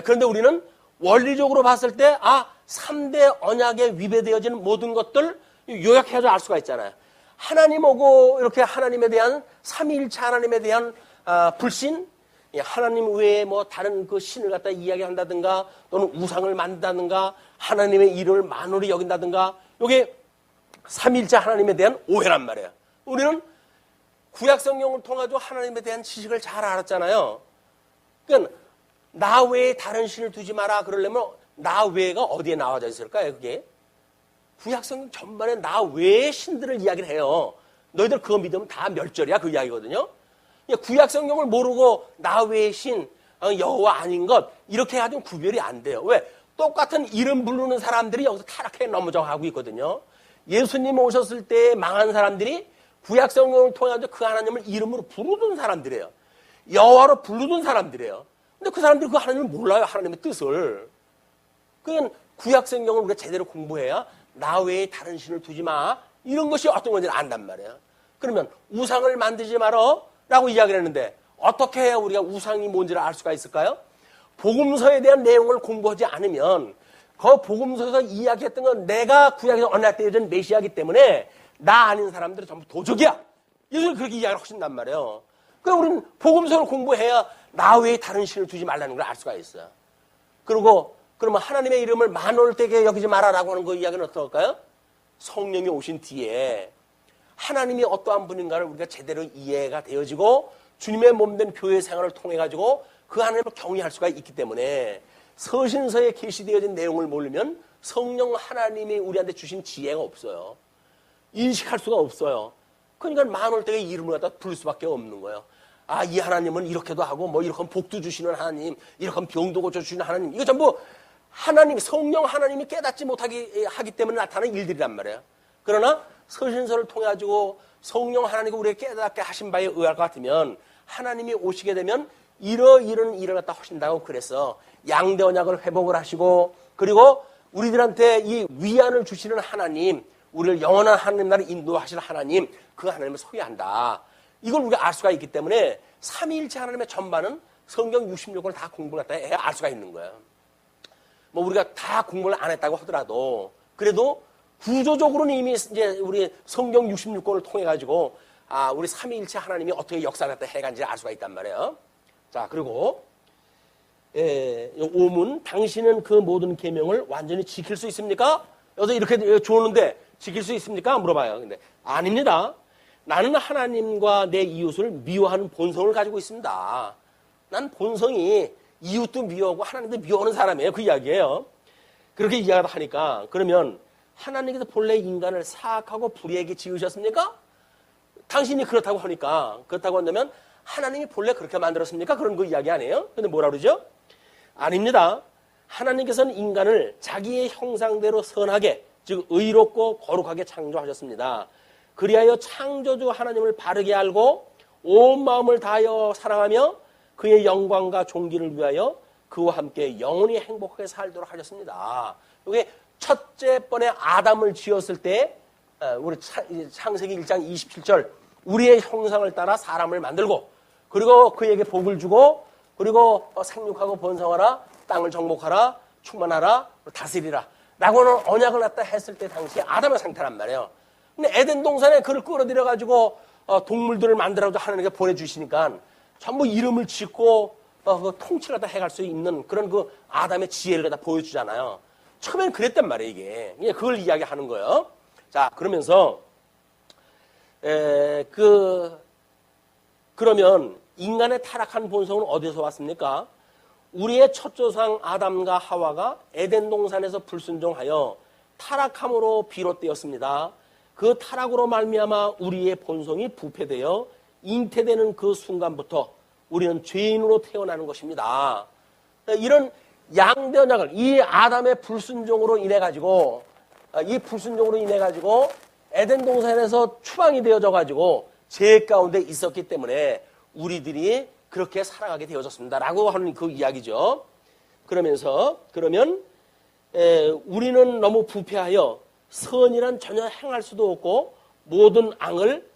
그런데 우리는 원리적으로 봤을 때 3대 언약에 위배되어지는 모든 것들 요약해서 알 수가 있잖아요. 하나님하고 이렇게 하나님에 대한 삼위일체 하나님에 대한 불신, 하나님 외에 뭐 다른 그 신을 갖다 이야기한다든가 또는 우상을 만든다든가 하나님의 이름을 만홀히 여긴다든가 이게 삼위일체 하나님에 대한 오해란 말이에요. 우리는 구약 성경을 통해서 하나님에 대한 지식을 잘 알았잖아요. 그러니까 나 외에 다른 신을 두지 마라 그러려면 나 외가 어디에 나와져 있을까요? 그게 구약 성경 전반에 나 외의 신들을 이야기를 해요. 너희들 그거 믿으면 다 멸절이야 그 이야기거든요. 구약 성경을 모르고 나 외의 신 여호와 아닌 것 이렇게 해가지고 구별이 안 돼요. 왜? 똑같은 이름 부르는 사람들이 여기서 타락해 넘어져 가고 있거든요. 예수님 오셨을 때 망한 사람들이 구약 성경을 통해서 그 하나님을 이름으로 부르던 사람들이에요. 여호와로 부르던 사람들이에요. 근데 그 사람들이 그 하나님을 몰라요. 하나님의 뜻을. 그냥 구약 성경을 우리가 제대로 공부해야 나 외에 다른 신을 두지 마. 이런 것이 어떤 건지 안단 말이에요. 그러면 우상을 만들지 마라 라고 이야기를 했는데 어떻게 해야 우리가 우상이 뭔지를 알 수가 있을까요? 복음서에 대한 내용을 공부하지 않으면 그 복음서에서 이야기했던 건 내가 구약에서 언약되어진 메시아이기 때문에 나 아닌 사람들은 전부 도적이야. 예수님 그렇게 이야기를 하신단 말이에요. 그러니까 우리는 복음서를 공부해야 나 외에 다른 신을 두지 말라는 걸 알 수가 있어요. 그리고 그러면 하나님의 이름을 만홀되게 여기지 마라라고 하는 그 이야기는 어떨까요? 성령이 오신 뒤에 하나님이 어떠한 분인가를 우리가 제대로 이해가 되어지고 주님의 몸된 교회 생활을 통해 가지고 그 하나님을 경외할 수가 있기 때문에 서신서에 계시되어진 내용을 모르면 성령 하나님이 우리한테 주신 지혜가 없어요. 인식할 수가 없어요. 그러니까 만홀되게 이름을 갖다 부를 수밖에 없는 거예요. 이 하나님은 이렇게도 하고 뭐 이렇게 복도 주시는 하나님, 이렇게 병도 고쳐주시는 하나님, 이거 전부 하나님, 성령 하나님이 깨닫지 못하기 하기 때문에 나타나는 일들이란 말이에요. 그러나 서신서를 통해 가지고 성령 하나님이 우리에게 깨닫게 하신 바에 의할 것 같으면 하나님이 오시게 되면 이런 일을 갖다 하신다고 그래서 양대 언약을 회복을 하시고 그리고 우리들한테 이 위안을 주시는 하나님, 우리를 영원한 하나님 나라를 인도하실 하나님, 그 하나님을 소개한다. 이걸 우리가 알 수가 있기 때문에 삼위일체 하나님의 전반은 성경 66권을 다 공부를 했다 해야 알 수가 있는 거예요. 뭐 우리가 다 공부를 안 했다고 하더라도 그래도 구조적으로는 이미 이제 우리 성경 66권을 통해 가지고 우리 삼위일체 하나님이 어떻게 역사를 갖다 해간지 알 수가 있단 말이에요. 자, 그리고 오문 당신은 그 모든 계명을 완전히 지킬 수 있습니까? 여기서 이렇게 주었는데 지킬 수 있습니까? 물어봐요. 근데 아닙니다. 나는 하나님과 내 이웃을 미워하는 본성을 가지고 있습니다. 난 본성이 이웃도 미워하고 하나님도 미워하는 사람이에요. 그 이야기예요. 그렇게 이야기를 하니까 그러면 하나님께서 본래 인간을 사악하고 불의하게 지으셨습니까? 당신이 그렇다고 하니까 그렇다고 한다면 하나님이 본래 그렇게 만들었습니까? 그런 그 이야기 아니에요? 근데 뭐라 그러죠? 아닙니다. 하나님께서는 인간을 자기의 형상대로 선하게 즉 의롭고 거룩하게 창조하셨습니다. 그리하여 창조주 하나님을 바르게 알고 온 마음을 다하여 사랑하며 그의 영광과 존귀를 위하여 그와 함께 영원히 행복하게 살도록 하셨습니다. 이게 첫째 번에 아담을 지었을 때 우리 창세기 1장 27절 우리의 형상을 따라 사람을 만들고 그리고 그에게 복을 주고 그리고 생육하고 번성하라 땅을 정복하라 충만하라 다스리라 라고 하는 언약을 갖다 했을 때 당시 아담의 상태란 말이에요. 근데 에덴 동산에 그를 끌어들여가지고 동물들을 만들어도 하나님께 보내주시니까 전부 이름을 짓고 그 통치를 다 해갈 수 있는 그런 그 아담의 지혜를 갖다 보여주잖아요. 처음에는 그랬단 말이에요, 이게. 그걸 이야기하는 거예요. 자, 그러면서, 그러면 인간의 타락한 본성은 어디서 왔습니까? 우리의 첫 조상 아담과 하와가 에덴 동산에서 불순종하여 타락함으로 비롯되었습니다. 그 타락으로 말미암아 우리의 본성이 부패되어 잉태되는 그 순간부터 우리는 죄인으로 태어나는 것입니다. 이런 양변작을 이 아담의 불순종으로 인해 가지고 에덴 동산에서 추방이 되어져 가지고 죄 가운데 있었기 때문에 우리들이 그렇게 살아가게 되어졌습니다라고 하는 그 이야기죠. 그러면 우리는 너무 부패하여 선이란 전혀 행할 수도 없고 모든 앙을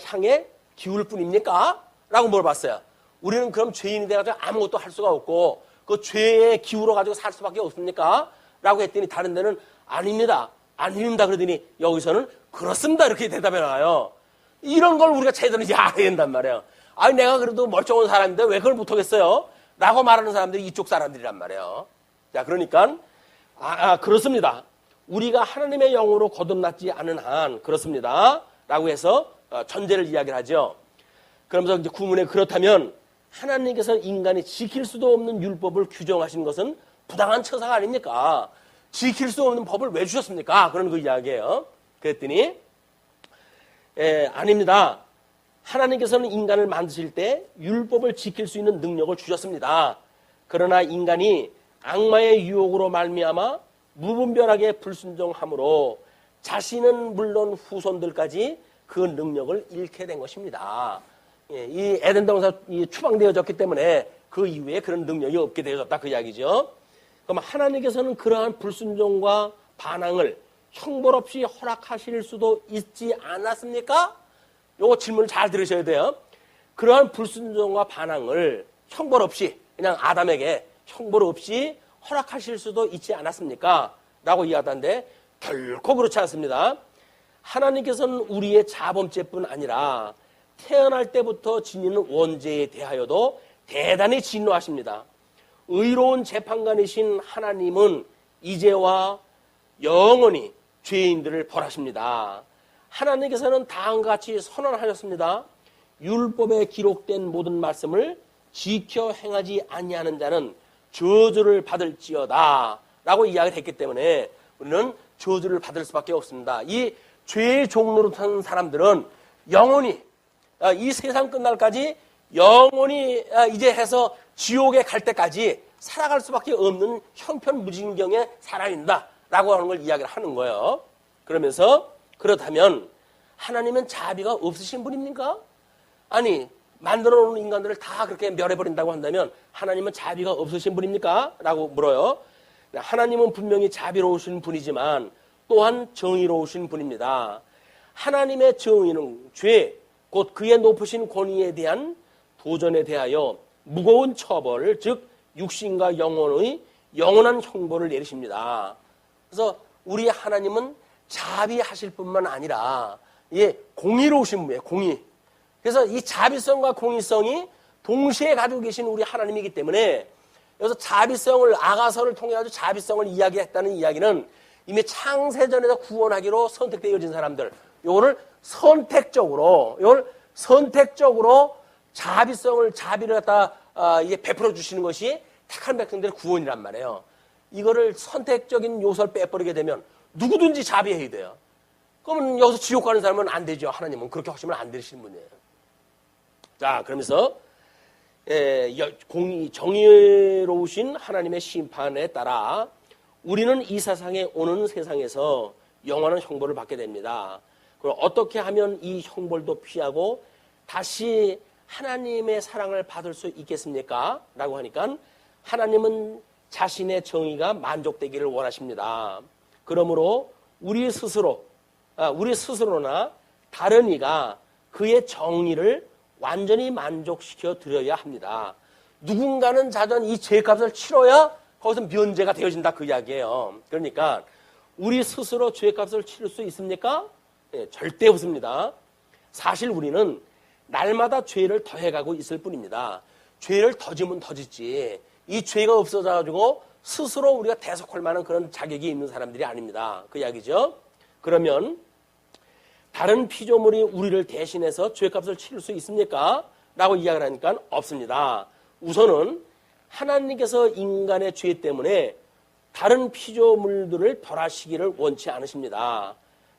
향해 기울 뿐입니까? 라고 물어봤어요. 우리는 그럼 죄인이 돼가지고 아무것도 할 수가 없고 그 죄에 기울어가지고 살 수밖에 없습니까? 라고 했더니 다른 데는 아닙니다. 아닙니다. 그러더니 여기서는 그렇습니다. 이렇게 대답해 나와요. 이런 걸 우리가 제대로 알아야 된단 말이에요. 아니 내가 그래도 멀쩡한 사람인데 왜 그걸 못하겠어요? 라고 말하는 사람들이 이쪽 사람들이란 말이에요. 자, 그러니까 그렇습니다. 우리가 하나님의 영으로 거듭났지 않은 한 그렇습니다. 라고 해서 전제를 이야기를 하죠. 그러면서 이제 구문에 그렇다면 하나님께서 인간이 지킬 수도 없는 율법을 규정하신 것은 부당한 처사가 아닙니까? 지킬 수 없는 법을 왜 주셨습니까? 그런 그 이야기예요. 그랬더니 아닙니다. 하나님께서는 인간을 만드실 때 율법을 지킬 수 있는 능력을 주셨습니다. 그러나 인간이 악마의 유혹으로 말미암아 무분별하게 불순종함으로 자신은 물론 후손들까지 그 능력을 잃게 된 것입니다. 이 에덴 동산 추방되어졌기 때문에 그 이후에 그런 능력이 없게 되어졌다 그 이야기죠. 그럼 하나님께서는 그러한 불순종과 반항을 형벌없이 허락하실 수도 있지 않았습니까? 요거 질문을 잘 들으셔야 돼요. 그러한 불순종과 반항을 형벌 없이 그냥 아담에게 형벌 없이 허락하실 수도 있지 않았습니까? 라고 이야기하던데 결코 그렇지 않습니다. 하나님께서는 우리의 자범죄뿐 아니라 태어날 때부터 지니는 원죄에 대하여도 대단히 진노하십니다. 의로운 재판관이신 하나님은 이제와 영원히 죄인들을 벌하십니다. 하나님께서는 다음과 같이 선언하셨습니다. 율법에 기록된 모든 말씀을 지켜 행하지 아니하는 자는 저주를 받을지어다 라고 이야기를 했기 때문에 우리는 저주를 받을 수밖에 없습니다. 이 죄의 종로로 산 사람들은 영원히 이 세상 끝날까지 영원히 이제 해서 지옥에 갈 때까지 살아갈 수밖에 없는 형편무진경에 살아있다 라고 하는 걸 이야기를 하는 거예요. 그러면서 그렇다면 하나님은 자비가 없으신 분입니까? 아니 만들어 놓은 인간들을 다 그렇게 멸해버린다고 한다면 하나님은 자비가 없으신 분입니까? 라고 물어요. 하나님은 분명히 자비로우신 분이지만 또한 정의로우신 분입니다. 하나님의 정의는 죄, 곧 그의 높으신 권위에 대한 도전에 대하여 무거운 처벌, 즉 육신과 영혼의 영원한 형벌을 내리십니다. 그래서 우리 하나님은 자비하실 뿐만 아니라 공의로우신 분이에요. 공의. 그래서 이 자비성과 공의성이 동시에 가지고 계신 우리 하나님이기 때문에 여기서 자비성을 아가서를 통해 가지고 자비성을 이야기했다는 이야기는 이미 창세전에서 구원하기로 선택되어진 사람들, 이걸 선택적으로 자비를 갖다 베풀어 주시는 것이 택한 백성들의 구원이란 말이에요. 이거를 선택적인 요소를 빼버리게 되면 누구든지 자비해야 돼요. 그러면 여기서 지옥 가는 사람은 안 되죠. 하나님은 그렇게 하시면 안 되시는 분이에요. 자, 그러면서 정의로우신 하나님의 심판에 따라 우리는 이 세상에 오는 세상에서 영원한 형벌을 받게 됩니다. 그럼 어떻게 하면 이 형벌도 피하고 다시 하나님의 사랑을 받을 수 있겠습니까? 라고 하니까 하나님은 자신의 정의가 만족되기를 원하십니다. 그러므로 우리 스스로나 다른 이가 그의 정의를 완전히 만족시켜 드려야 합니다. 누군가는 자전 이 죄값을 치러야 거기서 면제가 되어진다 그 이야기예요. 그러니까 우리 스스로 죄값을 치를 수 있습니까? 절대 없습니다. 사실 우리는 날마다 죄를 더해가고 있을 뿐입니다. 죄를 더 지면 더 짓지 이 죄가 없어져가지고 스스로 우리가 대속할 만한 그런 자격이 있는 사람들이 아닙니다. 그 이야기죠. 그러면 다른 피조물이 우리를 대신해서 죄값을 치를 수 있습니까? 라고 이야기를 하니까 없습니다. 우선은 하나님께서 인간의 죄 때문에 다른 피조물들을 벌하시기를 원치 않으십니다.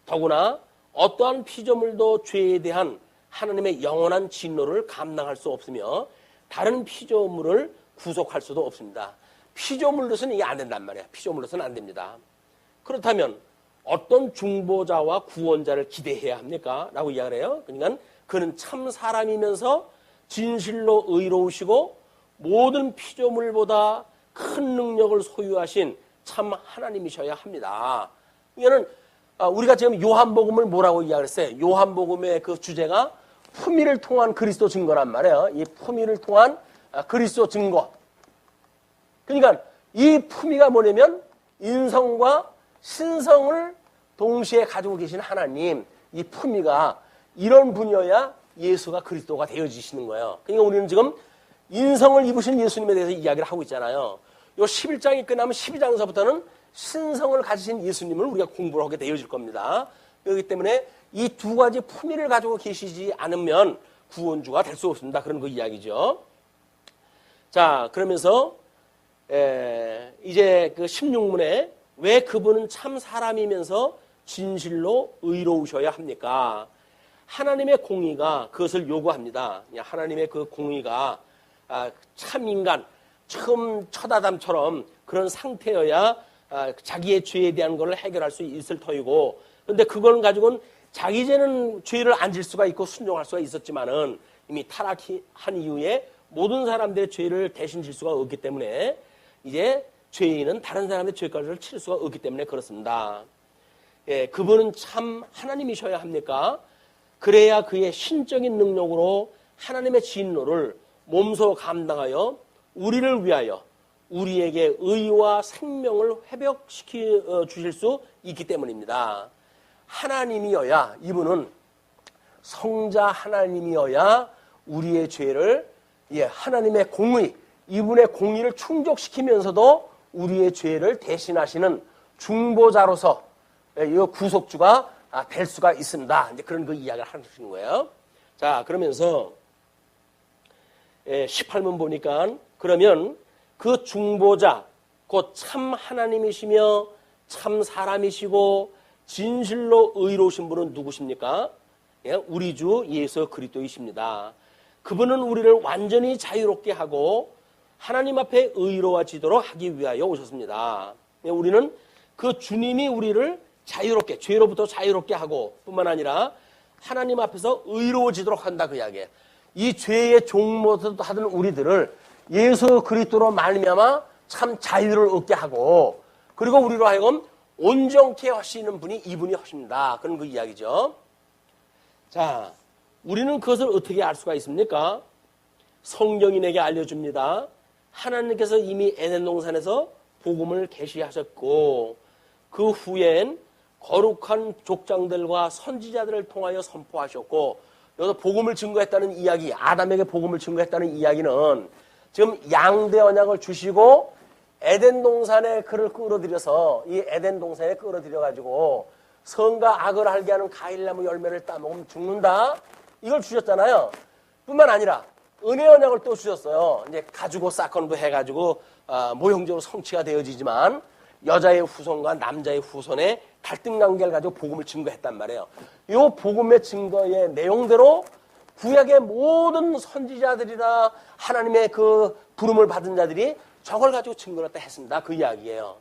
더구나 어떠한 피조물도 죄에 대한 하나님의 영원한 진노를 감당할 수 없으며 다른 피조물을 구속할 수도 없습니다. 피조물로서는 이게 안 된단 말이에요. 피조물로서는 안 됩니다. 그렇다면 어떤 중보자와 구원자를 기대해야 합니까? 라고 이야기를 해요. 그러니까 그는 참 사람이면서 진실로 의로우시고 모든 피조물보다 큰 능력을 소유하신 참 하나님이셔야 합니다. 이거는 우리가 지금 요한복음을 뭐라고 이야기를 했어요? 요한복음의 그 주제가 품위를 통한 그리스도 증거란 말이에요. 이 품위를 통한 그리스도 증거. 그러니까 이 품위가 뭐냐면 인성과 신성을 동시에 가지고 계신 하나님, 이 품위가 이런 분이어야 예수가 그리스도가 되어지시는 거예요. 그러니까 우리는 지금 인성을 입으신 예수님에 대해서 이야기를 하고 있잖아요. 요 11장이 끝나면 12장에서부터는 신성을 가지신 예수님을 우리가 공부를 하게 되어질 겁니다. 그렇기 때문에 이 두 가지 품위를 가지고 계시지 않으면 구원주가 될 수 없습니다. 그런 그 이야기죠. 자, 그러면서 이제 그 16문에 왜 그분은 참 사람이면서 진실로 의로우셔야 합니까? 하나님의 공의가 그것을 요구합니다. 하나님의 그 공의가 참 인간, 처음 첫 아담처럼 그런 상태여야 자기의 죄에 대한 것을 해결할 수 있을 터이고, 그런데 그걸 가지고는 자기 죄는 죄를 안 질 수가 있고 순종할 수가 있었지만은 이미 타락한 이후에 모든 사람들의 죄를 대신 질 수가 없기 때문에 이제 죄인은 다른 사람의 죄값을 칠 수가 없기 때문에 그렇습니다. 예, 그분은 참 하나님이셔야 합니까? 그래야 그의 신적인 능력으로 하나님의 진노를 몸소 감당하여 우리를 위하여 우리에게 의와 생명을 회복시켜 주실 수 있기 때문입니다. 하나님이어야, 이분은 성자 하나님이어야 우리의 죄를 하나님의 공의, 이분의 공의를 충족시키면서도 우리의 죄를 대신하시는 중보자로서 이 구속주가 될 수가 있습니다. 이제 그런 그 이야기를 하시는 거예요. 자, 그러면서 18문 보니까 그러면 그 중보자, 곧 참 하나님이시며 참 사람이시고 진실로 의로우신 분은 누구십니까? 우리 주 예수 그리스도이십니다. 그분은 우리를 완전히 자유롭게 하고 하나님 앞에 의로워지도록 하기 위하여 오셨습니다. 우리는 그 주님이 우리를 자유롭게, 죄로부터 자유롭게 하고 뿐만 아니라 하나님 앞에서 의로워지도록 한다 그 이야기예요. 이 죄의 종모습 하던 우리들을 예수 그리스도로 말미암아 참 자유를 얻게 하고, 그리고 우리로 하여금 온전케 하시는 분이 이분이 하십니다. 그런 그 이야기죠. 자, 우리는 그것을 어떻게 알 수가 있습니까? 성경이 내게 알려줍니다. 하나님께서 이미 에덴 동산에서 복음을 계시하셨고 그 후엔 거룩한 족장들과 선지자들을 통하여 선포하셨고, 여기서 복음을 증거했다는 이야기, 아담에게 복음을 증거했다는 이야기는 지금 양대 언약을 주시고 에덴 동산에 그를 끌어들여서 이 에덴 동산에 끌어들여가지고 선과 악을 알게 하는 과일나무 열매를 따먹으면 죽는다, 이걸 주셨잖아요. 뿐만 아니라 은혜 언약을 또 주셨어요. 이제 가지고 사건도 해가지고 모형적으로 성취가 되어지지만 여자의 후손과 남자의 후손의 갈등 관계를 가지고 복음을 증거했단 말이에요. 이 복음의 증거의 내용대로 구약의 모든 선지자들이나 하나님의 그 부름을 받은 자들이 저걸 가지고 증거를 다 했습니다. 그 이야기예요.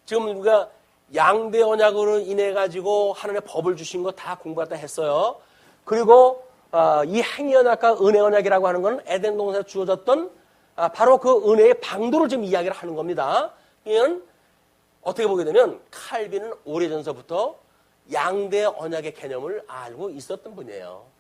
지금 우리가 양대 언약으로 인해 가지고 하나님의 법을 주신 거 다 공부했다 했어요. 그리고 이 행위 언약과 은혜 언약이라고 하는 건 에덴 동산에 주어졌던 바로 그 은혜의 방도를 지금 이야기를 하는 겁니다. 이건 어떻게 보게 되면 칼빈은 오래전서부터 양대 언약의 개념을 알고 있었던 분이에요.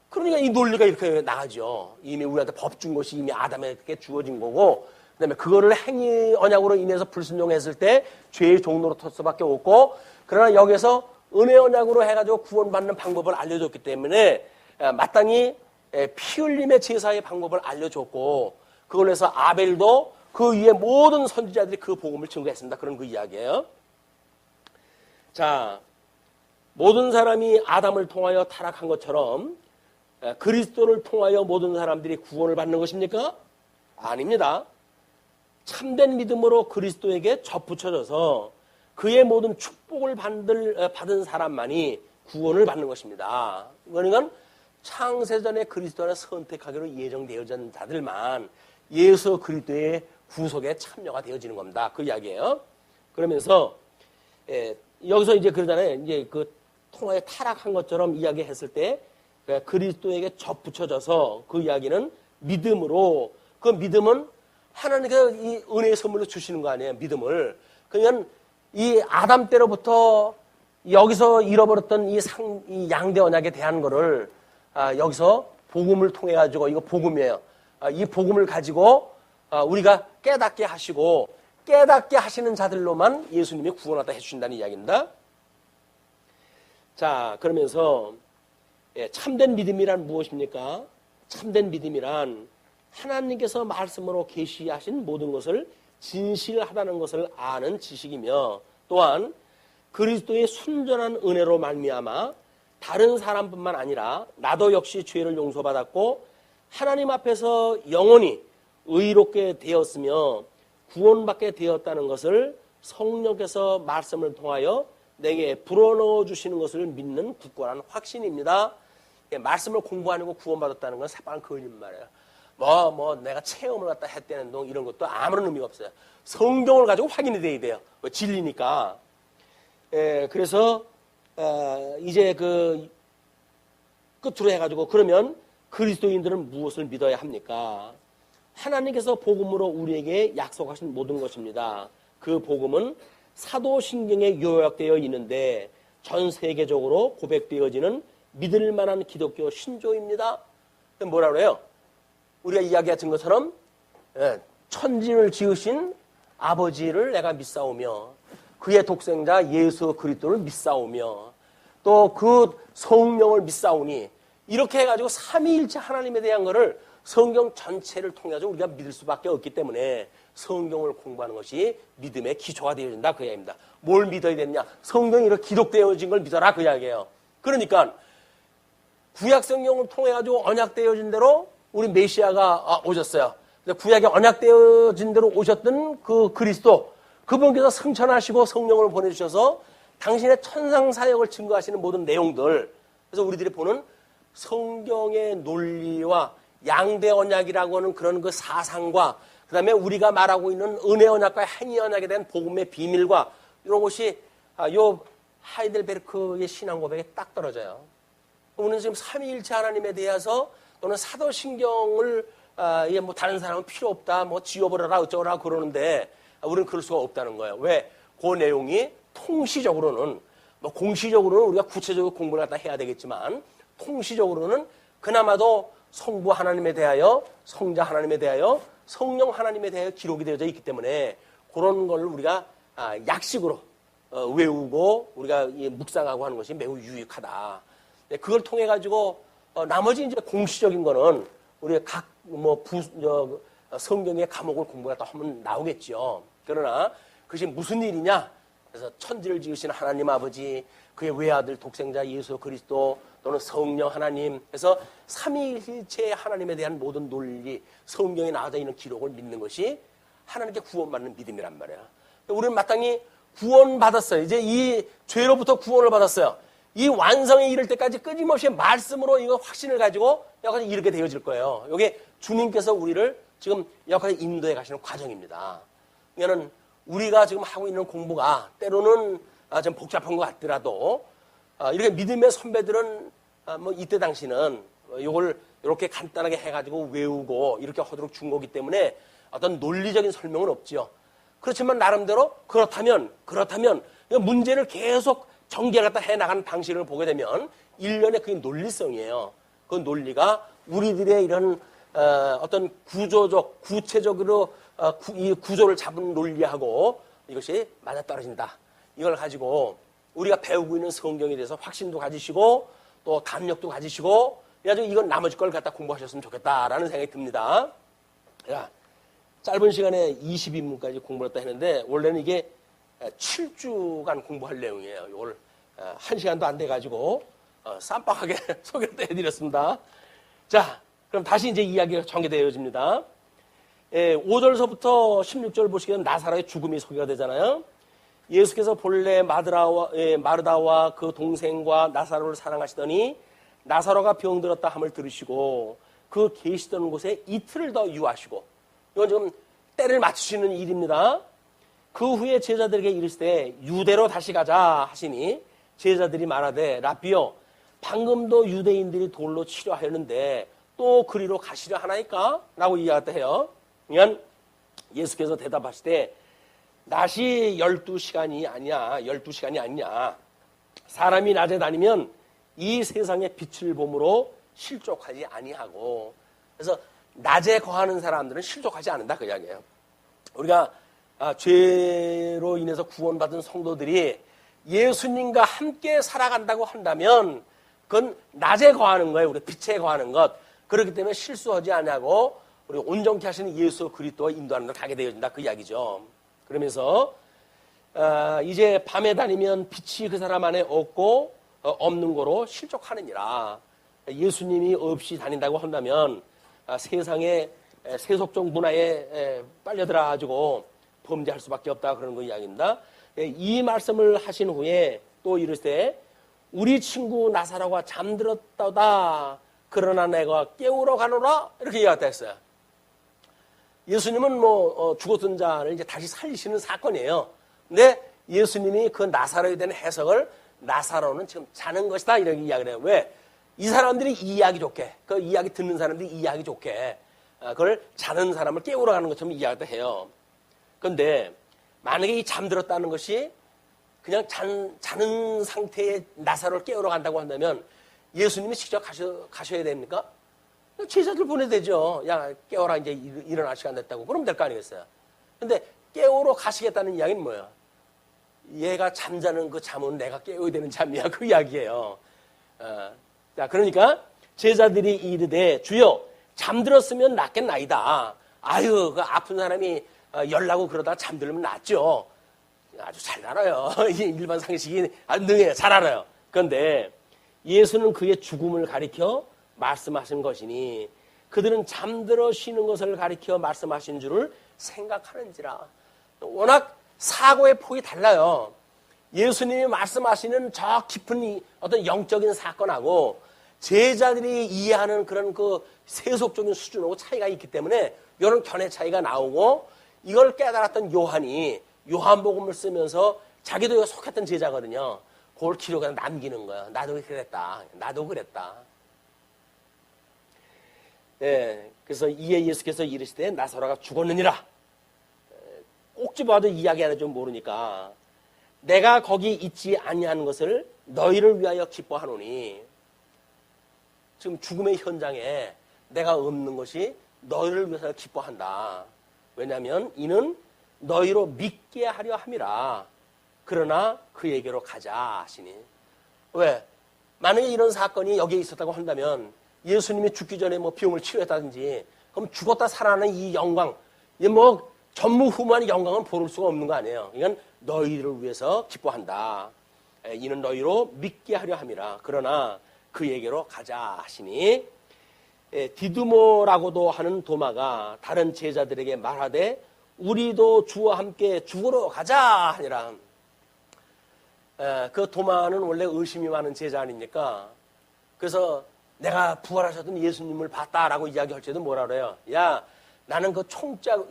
그러니까 이 논리가 이렇게 나가죠. 이미 우리한테 법 준 것이 이미 아담에게 주어진 거고, 그다음에 그거를 행위 언약으로 인해서 불순종했을 때 죄의 종로로 터 수밖에 없고, 그러나 여기서 은혜 언약으로 해가지고 구원받는 방법을 알려줬기 때문에 마땅히 피 흘림의 제사의 방법을 알려줬고, 그걸로 해서 아벨도 그 위에 모든 선지자들이 그 복음을 증거했습니다. 그런 그 이야기예요. 자, 모든 사람이 아담을 통하여 타락한 것처럼 그리스도를 통하여 모든 사람들이 구원을 받는 것입니까? 아닙니다. 참된 믿음으로 그리스도에게 접붙여져서 그의 모든 축복을 받은 사람만이 구원을 받는 것입니다. 그러니까 창세전에 그리스도 안에 선택하기로 예정되어진 자들만 예수 그리스도의 구속에 참여가 되어지는 겁니다. 그 이야기예요. 그러면서 여기서 이제 그러잖아요. 이제 그 통하에 타락한 것처럼 이야기했을 때 그리스도에게 접붙여져서 그 이야기는 믿음으로, 그 믿음은 하나님께서 이 은혜의 선물로 주시는 거 아니에요. 믿음을. 그러니까 이 아담 때로부터 여기서 잃어버렸던 이 양대 언약에 대한 거를 여기서 복음을 통해 가지고, 이거 복음이에요. 이 복음을 가지고 우리가 깨닫게 하시고, 깨닫게 하시는 자들로만 예수님이 구원하다 해주신다는 이야기입니다. 자, 그러면서 참된 믿음이란 무엇입니까? 참된 믿음이란 하나님께서 말씀으로 계시하신 모든 것을 진실하다는 것을 아는 지식이며, 또한 그리스도의 순전한 은혜로 말미암아 다른 사람뿐만 아니라 나도 역시 죄를 용서받았고 하나님 앞에서 영원히 의롭게 되었으며 구원받게 되었다는 것을 성령께서 말씀을 통하여 내게 불어넣어 주시는 것을 믿는 굳건한 확신입니다. 말씀을 공부하는 거 구원받았다는 건 새빨간 거짓말이에요. 내가 체험을 갖다 했다는 동 이런 것도 아무런 의미가 없어요. 성경을 가지고 확인이 돼야 돼요. 진리니까. 그래서 이제 그 끝으로 해가지고, 그러면 그리스도인들은 무엇을 믿어야 합니까? 하나님께서 복음으로 우리에게 약속하신 모든 것입니다. 그 복음은 사도신경에 요약되어 있는데 전 세계적으로 고백되어지는 믿을 만한 기독교 신조입니다. 뭐라 그래요? 우리가 이야기했던 것처럼 천지를 지으신 아버지를 내가 믿사오며 그의 독생자 예수 그리스도를 믿사오며 또 그 성령을 믿사오니, 이렇게 해가지고 삼위일체 하나님에 대한 거를 성경 전체를 통해서 우리가 믿을 수밖에 없기 때문에 성경을 공부하는 것이 믿음의 기초가 되어진다, 그 이야기입니다. 뭘 믿어야 되느냐? 성경이 이렇게 기록되어진 걸 믿어라, 그 이야기예요. 그러니까 구약 성경을 통해 가지고 언약되어진 대로 우리 메시아가 오셨어요. 구약에 언약되어진 대로 오셨던 그 그리스도, 그분께서 승천하시고 성령을 보내주셔서 당신의 천상 사역을 증거하시는 모든 내용들, 그래서 우리들이 보는 성경의 논리와 양대 언약이라고 하는 그런 그 사상과, 그 다음에 우리가 말하고 있는 은혜 언약과 행위 언약에 대한 복음의 비밀과 이런 것이 요 하이델베르크의 신앙 고백에 딱 떨어져요. 우리는 지금 삼위일체 하나님에 대해서 또는 사도신경을 다른 사람은 필요 없다, 지워버려라 어쩌라 그러는데 우리는 그럴 수가 없다는 거예요. 왜? 그 내용이 통시적으로는, 공시적으로는 우리가 구체적으로 공부를 갖다 해야 되겠지만 통시적으로는 그나마도 성부 하나님에 대하여, 성자 하나님에 대하여, 성령 하나님에 대하여 기록이 되어져 있기 때문에 그런 걸 우리가 약식으로 외우고 우리가 묵상하고 하는 것이 매우 유익하다. 그걸 통해 가지고 나머지 이제 공시적인 거는 우리가 각 성경의 과목을 공부하다 하면 나오겠죠. 그러나 그것이 무슨 일이냐? 그래서 천지를 지으신 하나님 아버지, 그의 외아들 독생자 예수 그리스도 또는 성령 하나님, 그래서 삼위일체 하나님에 대한 모든 논리, 성경에 나와져 있는 기록을 믿는 것이 하나님께 구원받는 믿음이란 말이야. 우리는 마땅히 구원받았어요. 이제 이 죄로부터 구원을 받았어요. 이 완성에 이를 때까지 끊임없이 말씀으로 이거 확신을 가지고 여기까지 이렇게 되어질 거예요. 이게 주님께서 우리를 지금 여기까지 인도해 가시는 과정입니다. 그러니까 우리가 지금 하고 있는 공부가 때로는 좀 복잡한 것 같더라도 이렇게 믿음의 선배들은 이때 당시는 이걸 이렇게 간단하게 해가지고 외우고 이렇게 하도록 준 거기 때문에 어떤 논리적인 설명은 없죠. 그렇지만 나름대로 그렇다면 문제를 계속 전개를 갖다 해나가는 방식을 보게 되면 일련의 그게 논리성이에요. 그 논리가 우리들의 이런 어떤 구조적, 구체적으로 이 구조를 잡은 논리하고 이것이 맞아떨어진다. 이걸 가지고 우리가 배우고 있는 성경에 대해서 확신도 가지시고 또 담력도 가지시고 그래가지고 이건 나머지 걸 갖다 공부하셨으면 좋겠다라는 생각이 듭니다. 자, 짧은 시간에 20인문까지 공부를 했다 했는데 원래는 이게 7주간 공부할 내용이에요. 이걸 1시간도 안 돼가지고 쌈박하게 소개를 해드렸습니다. 자, 그럼 다시 이제 이야기가 전개되어집니다. 5절서부터 16절 보시면 나사로의 죽음이 소개가 되잖아요. 예수께서 본래 마르다와 그 동생과 나사로를 사랑하시더니 나사로가 병들었다 함을 들으시고 그 계시던 곳에 이틀을 더 유하시고, 이건 지금 때를 맞추시는 일입니다. 그 후에 제자들에게 이르시되 유대로 다시 가자 하시니 제자들이 말하되 라삐여 방금도 유대인들이 돌로 치료하였는데 또 그리로 가시려 하나이까? 라고 이야기했다 해요. 그러니까 예수께서 대답하시되 낮이 12시간이 아니야. 12시간이 아니냐. 사람이 낮에 다니면 이 세상의 빛을 보므로 실족하지 아니하고, 그래서 낮에 거하는 사람들은 실족하지 않는다 그 이야기예요. 우리가 죄로 인해서 구원받은 성도들이 예수님과 함께 살아간다고 한다면 그건 낮에 거하는 거예요. 우리 빛에 거하는 것. 그렇기 때문에 실수하지 않냐고 우리 온전케 하시는 예수 그리스도와 인도하는 걸 가게 되어진다 그 이야기죠. 그러면서 이제 밤에 다니면 빛이 그 사람 안에 없는 거로 실족하느니라. 예수님이 없이 다닌다고 한다면 세상의 세속적 문화에 빨려들어가지고 범죄할 수밖에 없다 그런 거 이야기입니다. 이 말씀을 하신 후에 또 이르시되 우리 친구 나사로가 잠들었다다 그러나 내가 깨우러 가노라 이렇게 이야기했다 했어요. 예수님은 죽었던 자를 이제 다시 살리시는 사건이에요. 근데 예수님이 그 나사로에 대한 해석을 나사로는 지금 자는 것이다 이렇게 이야기를 해요. 왜? 이 사람들이 이해하기 좋게, 그 이야기 듣는 사람들이 이해하기 좋게 그걸 자는 사람을 깨우러 가는 것처럼 이야기도 해요. 그런데 만약에 이 잠들었다는 것이 그냥 자는 상태의 나사로를 깨우러 간다고 한다면 예수님이 직접 가셔야 됩니까? 제자들 보내야 되죠. 야, 깨워라, 이제 일어날 시간 됐다고. 그러면 될 거 아니겠어요? 근데 깨우러 가시겠다는 이야기는 뭐예요? 얘가 잠자는 그 잠은 내가 깨워야 되는 잠이야. 그 이야기예요. 자, 그러니까 제자들이 이르되 주여 잠들었으면 낫겠나이다. 아유, 그 아픈 사람이 열나고 그러다 잠들면 낫죠. 아주 잘 알아요. 일반 상식이 능해요. 잘 알아요. 그런데 예수는 그의 죽음을 가리켜 말씀하신 것이니 그들은 잠들어 쉬는 것을 가리켜 말씀하신 줄을 생각하는지라. 워낙 사고의 폭이 달라요. 예수님이 말씀하시는 저 깊은 어떤 영적인 사건하고 제자들이 이해하는 그런 그 세속적인 수준하고 차이가 있기 때문에 이런 견해 차이가 나오고, 이걸 깨달았던 요한이 요한복음을 쓰면서 자기도 속했던 제자거든요. 그걸 기록해서 남기는 거야. 나도 그랬다. 나도 그랬다. 네, 그래서 이에 예수께서 이르시되 나사로가 죽었느니라. 꼭 집어도 이야기하는 줄 모르니까 내가 거기 있지 아니하는 것을 너희를 위하여 기뻐하노니, 지금 죽음의 현장에 내가 없는 것이 너희를 위해서 기뻐한다. 왜냐하면 이는 너희로 믿게 하려 함이라. 그러나 그에게로 가자 하시니. 왜? 만약에 이런 사건이 여기에 있었다고 한다면 예수님이 죽기 전에 뭐 병을 치료했다든지, 그럼 죽었다 살아나는 이 영광, 뭐 전무후무한 영광은 보를 수가 없는 거 아니에요. 이건 너희를 위해서 기뻐한다. 이는 너희로 믿게 하려 함이라. 그러나 그에게로 가자 하시니, 디두모라고도 하는 도마가 다른 제자들에게 말하되 우리도 주와 함께 죽으러 가자 하니라. 그 도마는 원래 의심이 많은 제자 아닙니까? 그래서 내가 부활하셨던 예수님을 봤다라고 이야기할 때도 뭐라 그래요? 야, 나는 그 총짝,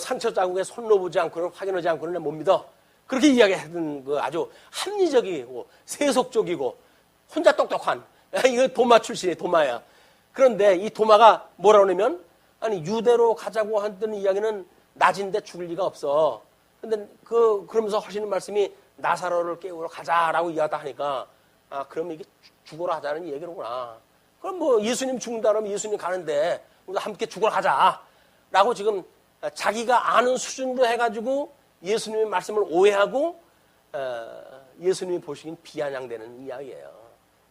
상처 자국에 손 놓지 않고는, 확인하지 않고는 못 믿어. 그렇게 이야기하던 그 아주 합리적이고 세속적이고 혼자 똑똑한, 이거 도마 출신의 도마야. 그런데 이 도마가 뭐라고 하냐면, 아니, 유대로 가자고 하던 이야기는 낮인데 죽을 리가 없어. 근데 그러면서 하시는 말씀이 나사로를 깨우러 가자라고 이야기하다 하니까, 그러면 이게 죽으러 하자는 얘기로구나. 그럼 뭐 예수님 죽는다 그러면 예수님 가는데 우리가 함께 죽으러 가자라고 지금 자기가 아는 수준으로 해가지고 예수님의 말씀을 오해하고 예수님이 보시기엔 비아냥되는 이야기예요.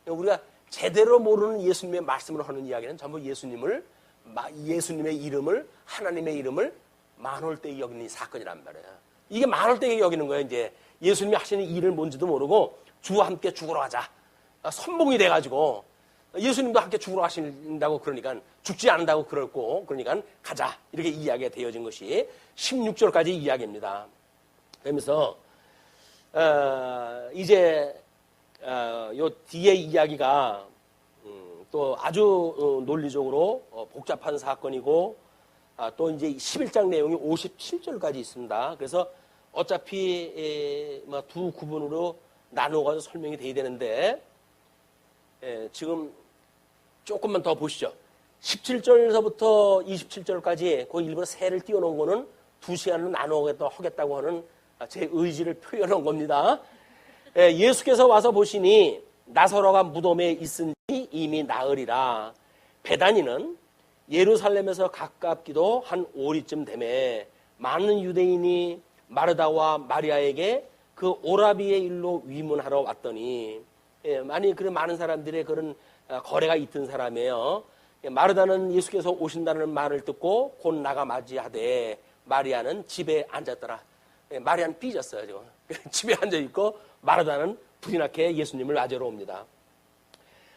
우리가 제대로 모르는 예수님의 말씀을 하는 이야기는 전부 예수님의 이름을, 하나님의 이름을 만홀되게 여기는 사건이란 말이에요. 이게 만홀되게 여기는 거예요. 이제 예수님이 하시는 일을 뭔지도 모르고 주와 함께 죽으러 가자. 선봉이 돼가지고 예수님도 함께 죽으러 가신다고 그러니까 죽지 않는다고 그랬고 그러니까 가자. 이렇게 이야기가 되어진 것이 16절까지 이야기입니다. 그러면서 이제 요 뒤에 이야기가 또 아주 논리적으로 복잡한 사건이고 또 이제 11장 내용이 57절까지 있습니다. 그래서 어차피 두 구분으로 나누어서 설명이 돼야 되는데 지금 조금만 더 보시죠. 17절에서부터 27절까지 그 일부러 세를 띄워놓은 거는 2시간으로 나누겠다고 하는 제 의지를 표현한 겁니다. 예수께서 와서 보시니 나사로가 무덤에 있은지 이미 나으리라. 베다니는 예루살렘에서 가깝기도 한 오리쯤 되매 많은 유대인이 마르다와 마리아에게 그 오라비의 일로 위문하러 왔더니 많이 그런 많은 사람들의 그런 거래가 있던 사람이에요. 마르다는 예수께서 오신다는 말을 듣고 곧 나가 맞이하되 마리아는 집에 앉았더라. 마리아는 삐졌어요. 지금. 집에 앉아있고 마르다는 불이 나게 예수님을 맞으러 옵니다.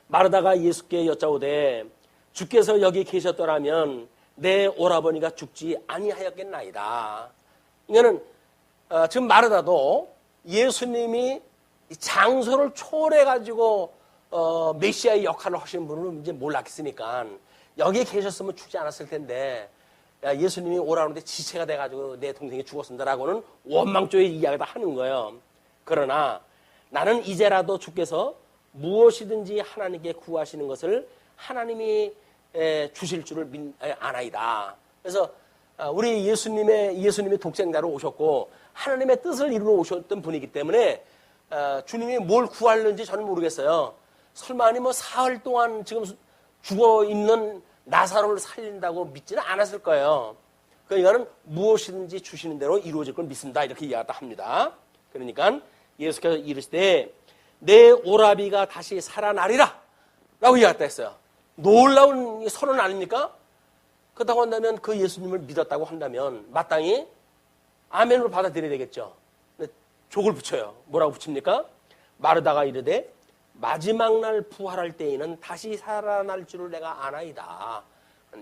마르다가 예수께 여짜오되 주께서 여기 계셨더라면 내 오라버니가 죽지 아니하였겠나이다. 이거는 지금 마르다도 예수님이 장소를 초월해가지고 메시아의 역할을 하시는 분을 이제 몰랐으니까 여기에 계셨으면 죽지 않았을 텐데 예수님이 오라는데 지체가 돼가지고 내 동생이 죽었습니다라고는 원망조의 이야기를 하는 거예요. 그러나 나는 이제라도 주께서 무엇이든지 하나님께 구하시는 것을 하나님이 주실 줄을 아나이다. 그래서 우리 예수님의 독생자로 오셨고 하나님의 뜻을 이루러 오셨던 분이기 때문에 주님이 뭘 구하려는지 저는 모르겠어요. 설마 뭐 사흘 동안 지금 죽어 있는 나사로를 살린다고 믿지는 않았을 거예요. 그러니까는 무엇이든지 주시는 대로 이루어질 걸 믿습니다. 이렇게 이야기합니다. 그러니까 예수께서 이르시되 내 오라비가 다시 살아나리라 라고 이야기했어요. 놀라운 선언 아닙니까? 그렇다고 한다면 그 예수님을 믿었다고 한다면 마땅히 아멘으로 받아들여야 되겠죠. 근데 족을 붙여요. 뭐라고 붙입니까? 마르다가 이르되 마지막 날 부활할 때에는 다시 살아날 줄을 내가 아나이다.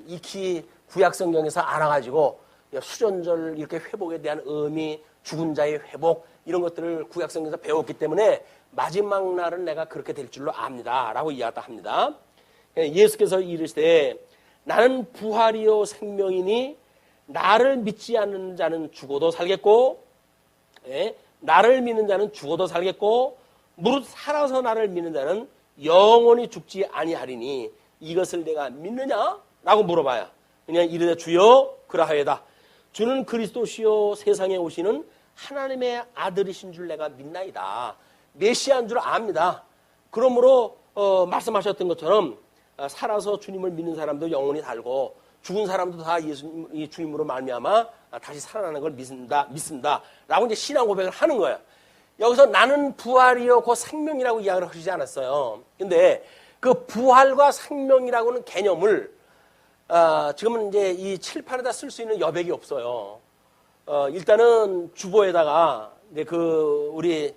익히 구약성경에서 알아가지고 수전절 이렇게 회복에 대한 의미, 죽은 자의 회복 이런 것들을 구약성경에서 배웠기 때문에 마지막 날은 내가 그렇게 될 줄로 압니다. 라고 이야기합니다. 예수께서 이르시되 나는 부활이요 생명이니 나를 믿지 않는 자는 죽어도 살겠고 나를 믿는 자는 죽어도 살겠고 무릇 살아서 나를 믿는 자는 영원히 죽지 아니하리니 이것을 내가 믿느냐? 라고 물어봐요. 그냥 이르되 주여 그라하여다. 주는 그리스도시요 세상에 오시는 하나님의 아들이신 줄 내가 믿나이다. 메시아인 줄 압니다. 그러므로 말씀하셨던 것처럼 살아서 주님을 믿는 사람도 영원히 살고 죽은 사람도 다 예수님 주님으로 말미암아 다시 살아나는 걸 믿습니다. 라고 이제 신앙 고백을 하는 거예요. 여기서 나는 부활이요 그 생명이라고 이야기를 하시지 않았어요. 근데 그 부활과 생명이라고는 개념을 지금은 이제 이 칠판에다 쓸 수 있는 여백이 없어요. 일단은 주보에다가 이제 우리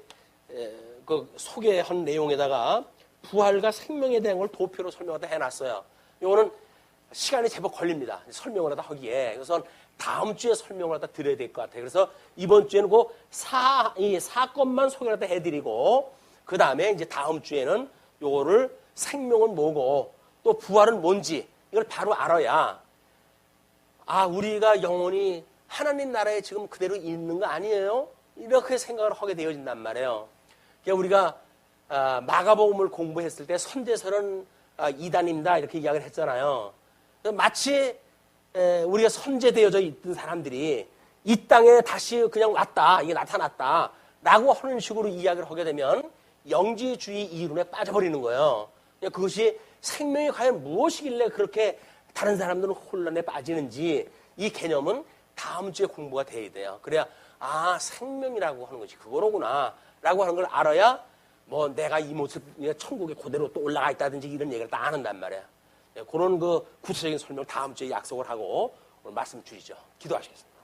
소개한 내용에다가 부활과 생명에 대한 걸 도표로 설명하다 해놨어요. 이거는 시간이 제법 걸립니다. 설명을 하다 하기에. 그래서 다음 주에 설명을 하다 드려야 될 것 같아요. 그래서 이번 주에는 이 사건만 소개를 하다 해드리고, 그 다음에 이제 다음 주에는 요거를 생명은 뭐고, 또 부활은 뭔지, 이걸 바로 알아야, 우리가 영원히 하나님 나라에 지금 그대로 있는 거 아니에요? 이렇게 생각을 하게 되어진단 말이에요. 그러니까 우리가 마가복음을 공부했을 때 선제설은 이단입니다. 이렇게 이야기를 했잖아요. 마치 우리가 선제되어져 있던 사람들이 이 땅에 다시 그냥 왔다, 이게 나타났다 라고 하는 식으로 이야기를 하게 되면 영지주의 이론에 빠져버리는 거예요. 그것이 생명이 과연 무엇이길래 그렇게 다른 사람들은 혼란에 빠지는지 이 개념은 다음 주에 공부가 돼야 돼요. 그래야 생명이라고 하는 것이 그거로구나 라고 하는 걸 알아야 뭐 내가 이 모습 천국에 그대로 또 올라가 있다든지 이런 얘기를 다 아는단 말이에요. 그런 그 구체적인 설명 다음 주에 약속을 하고 오늘 말씀 주시죠. 기도하시겠습니다.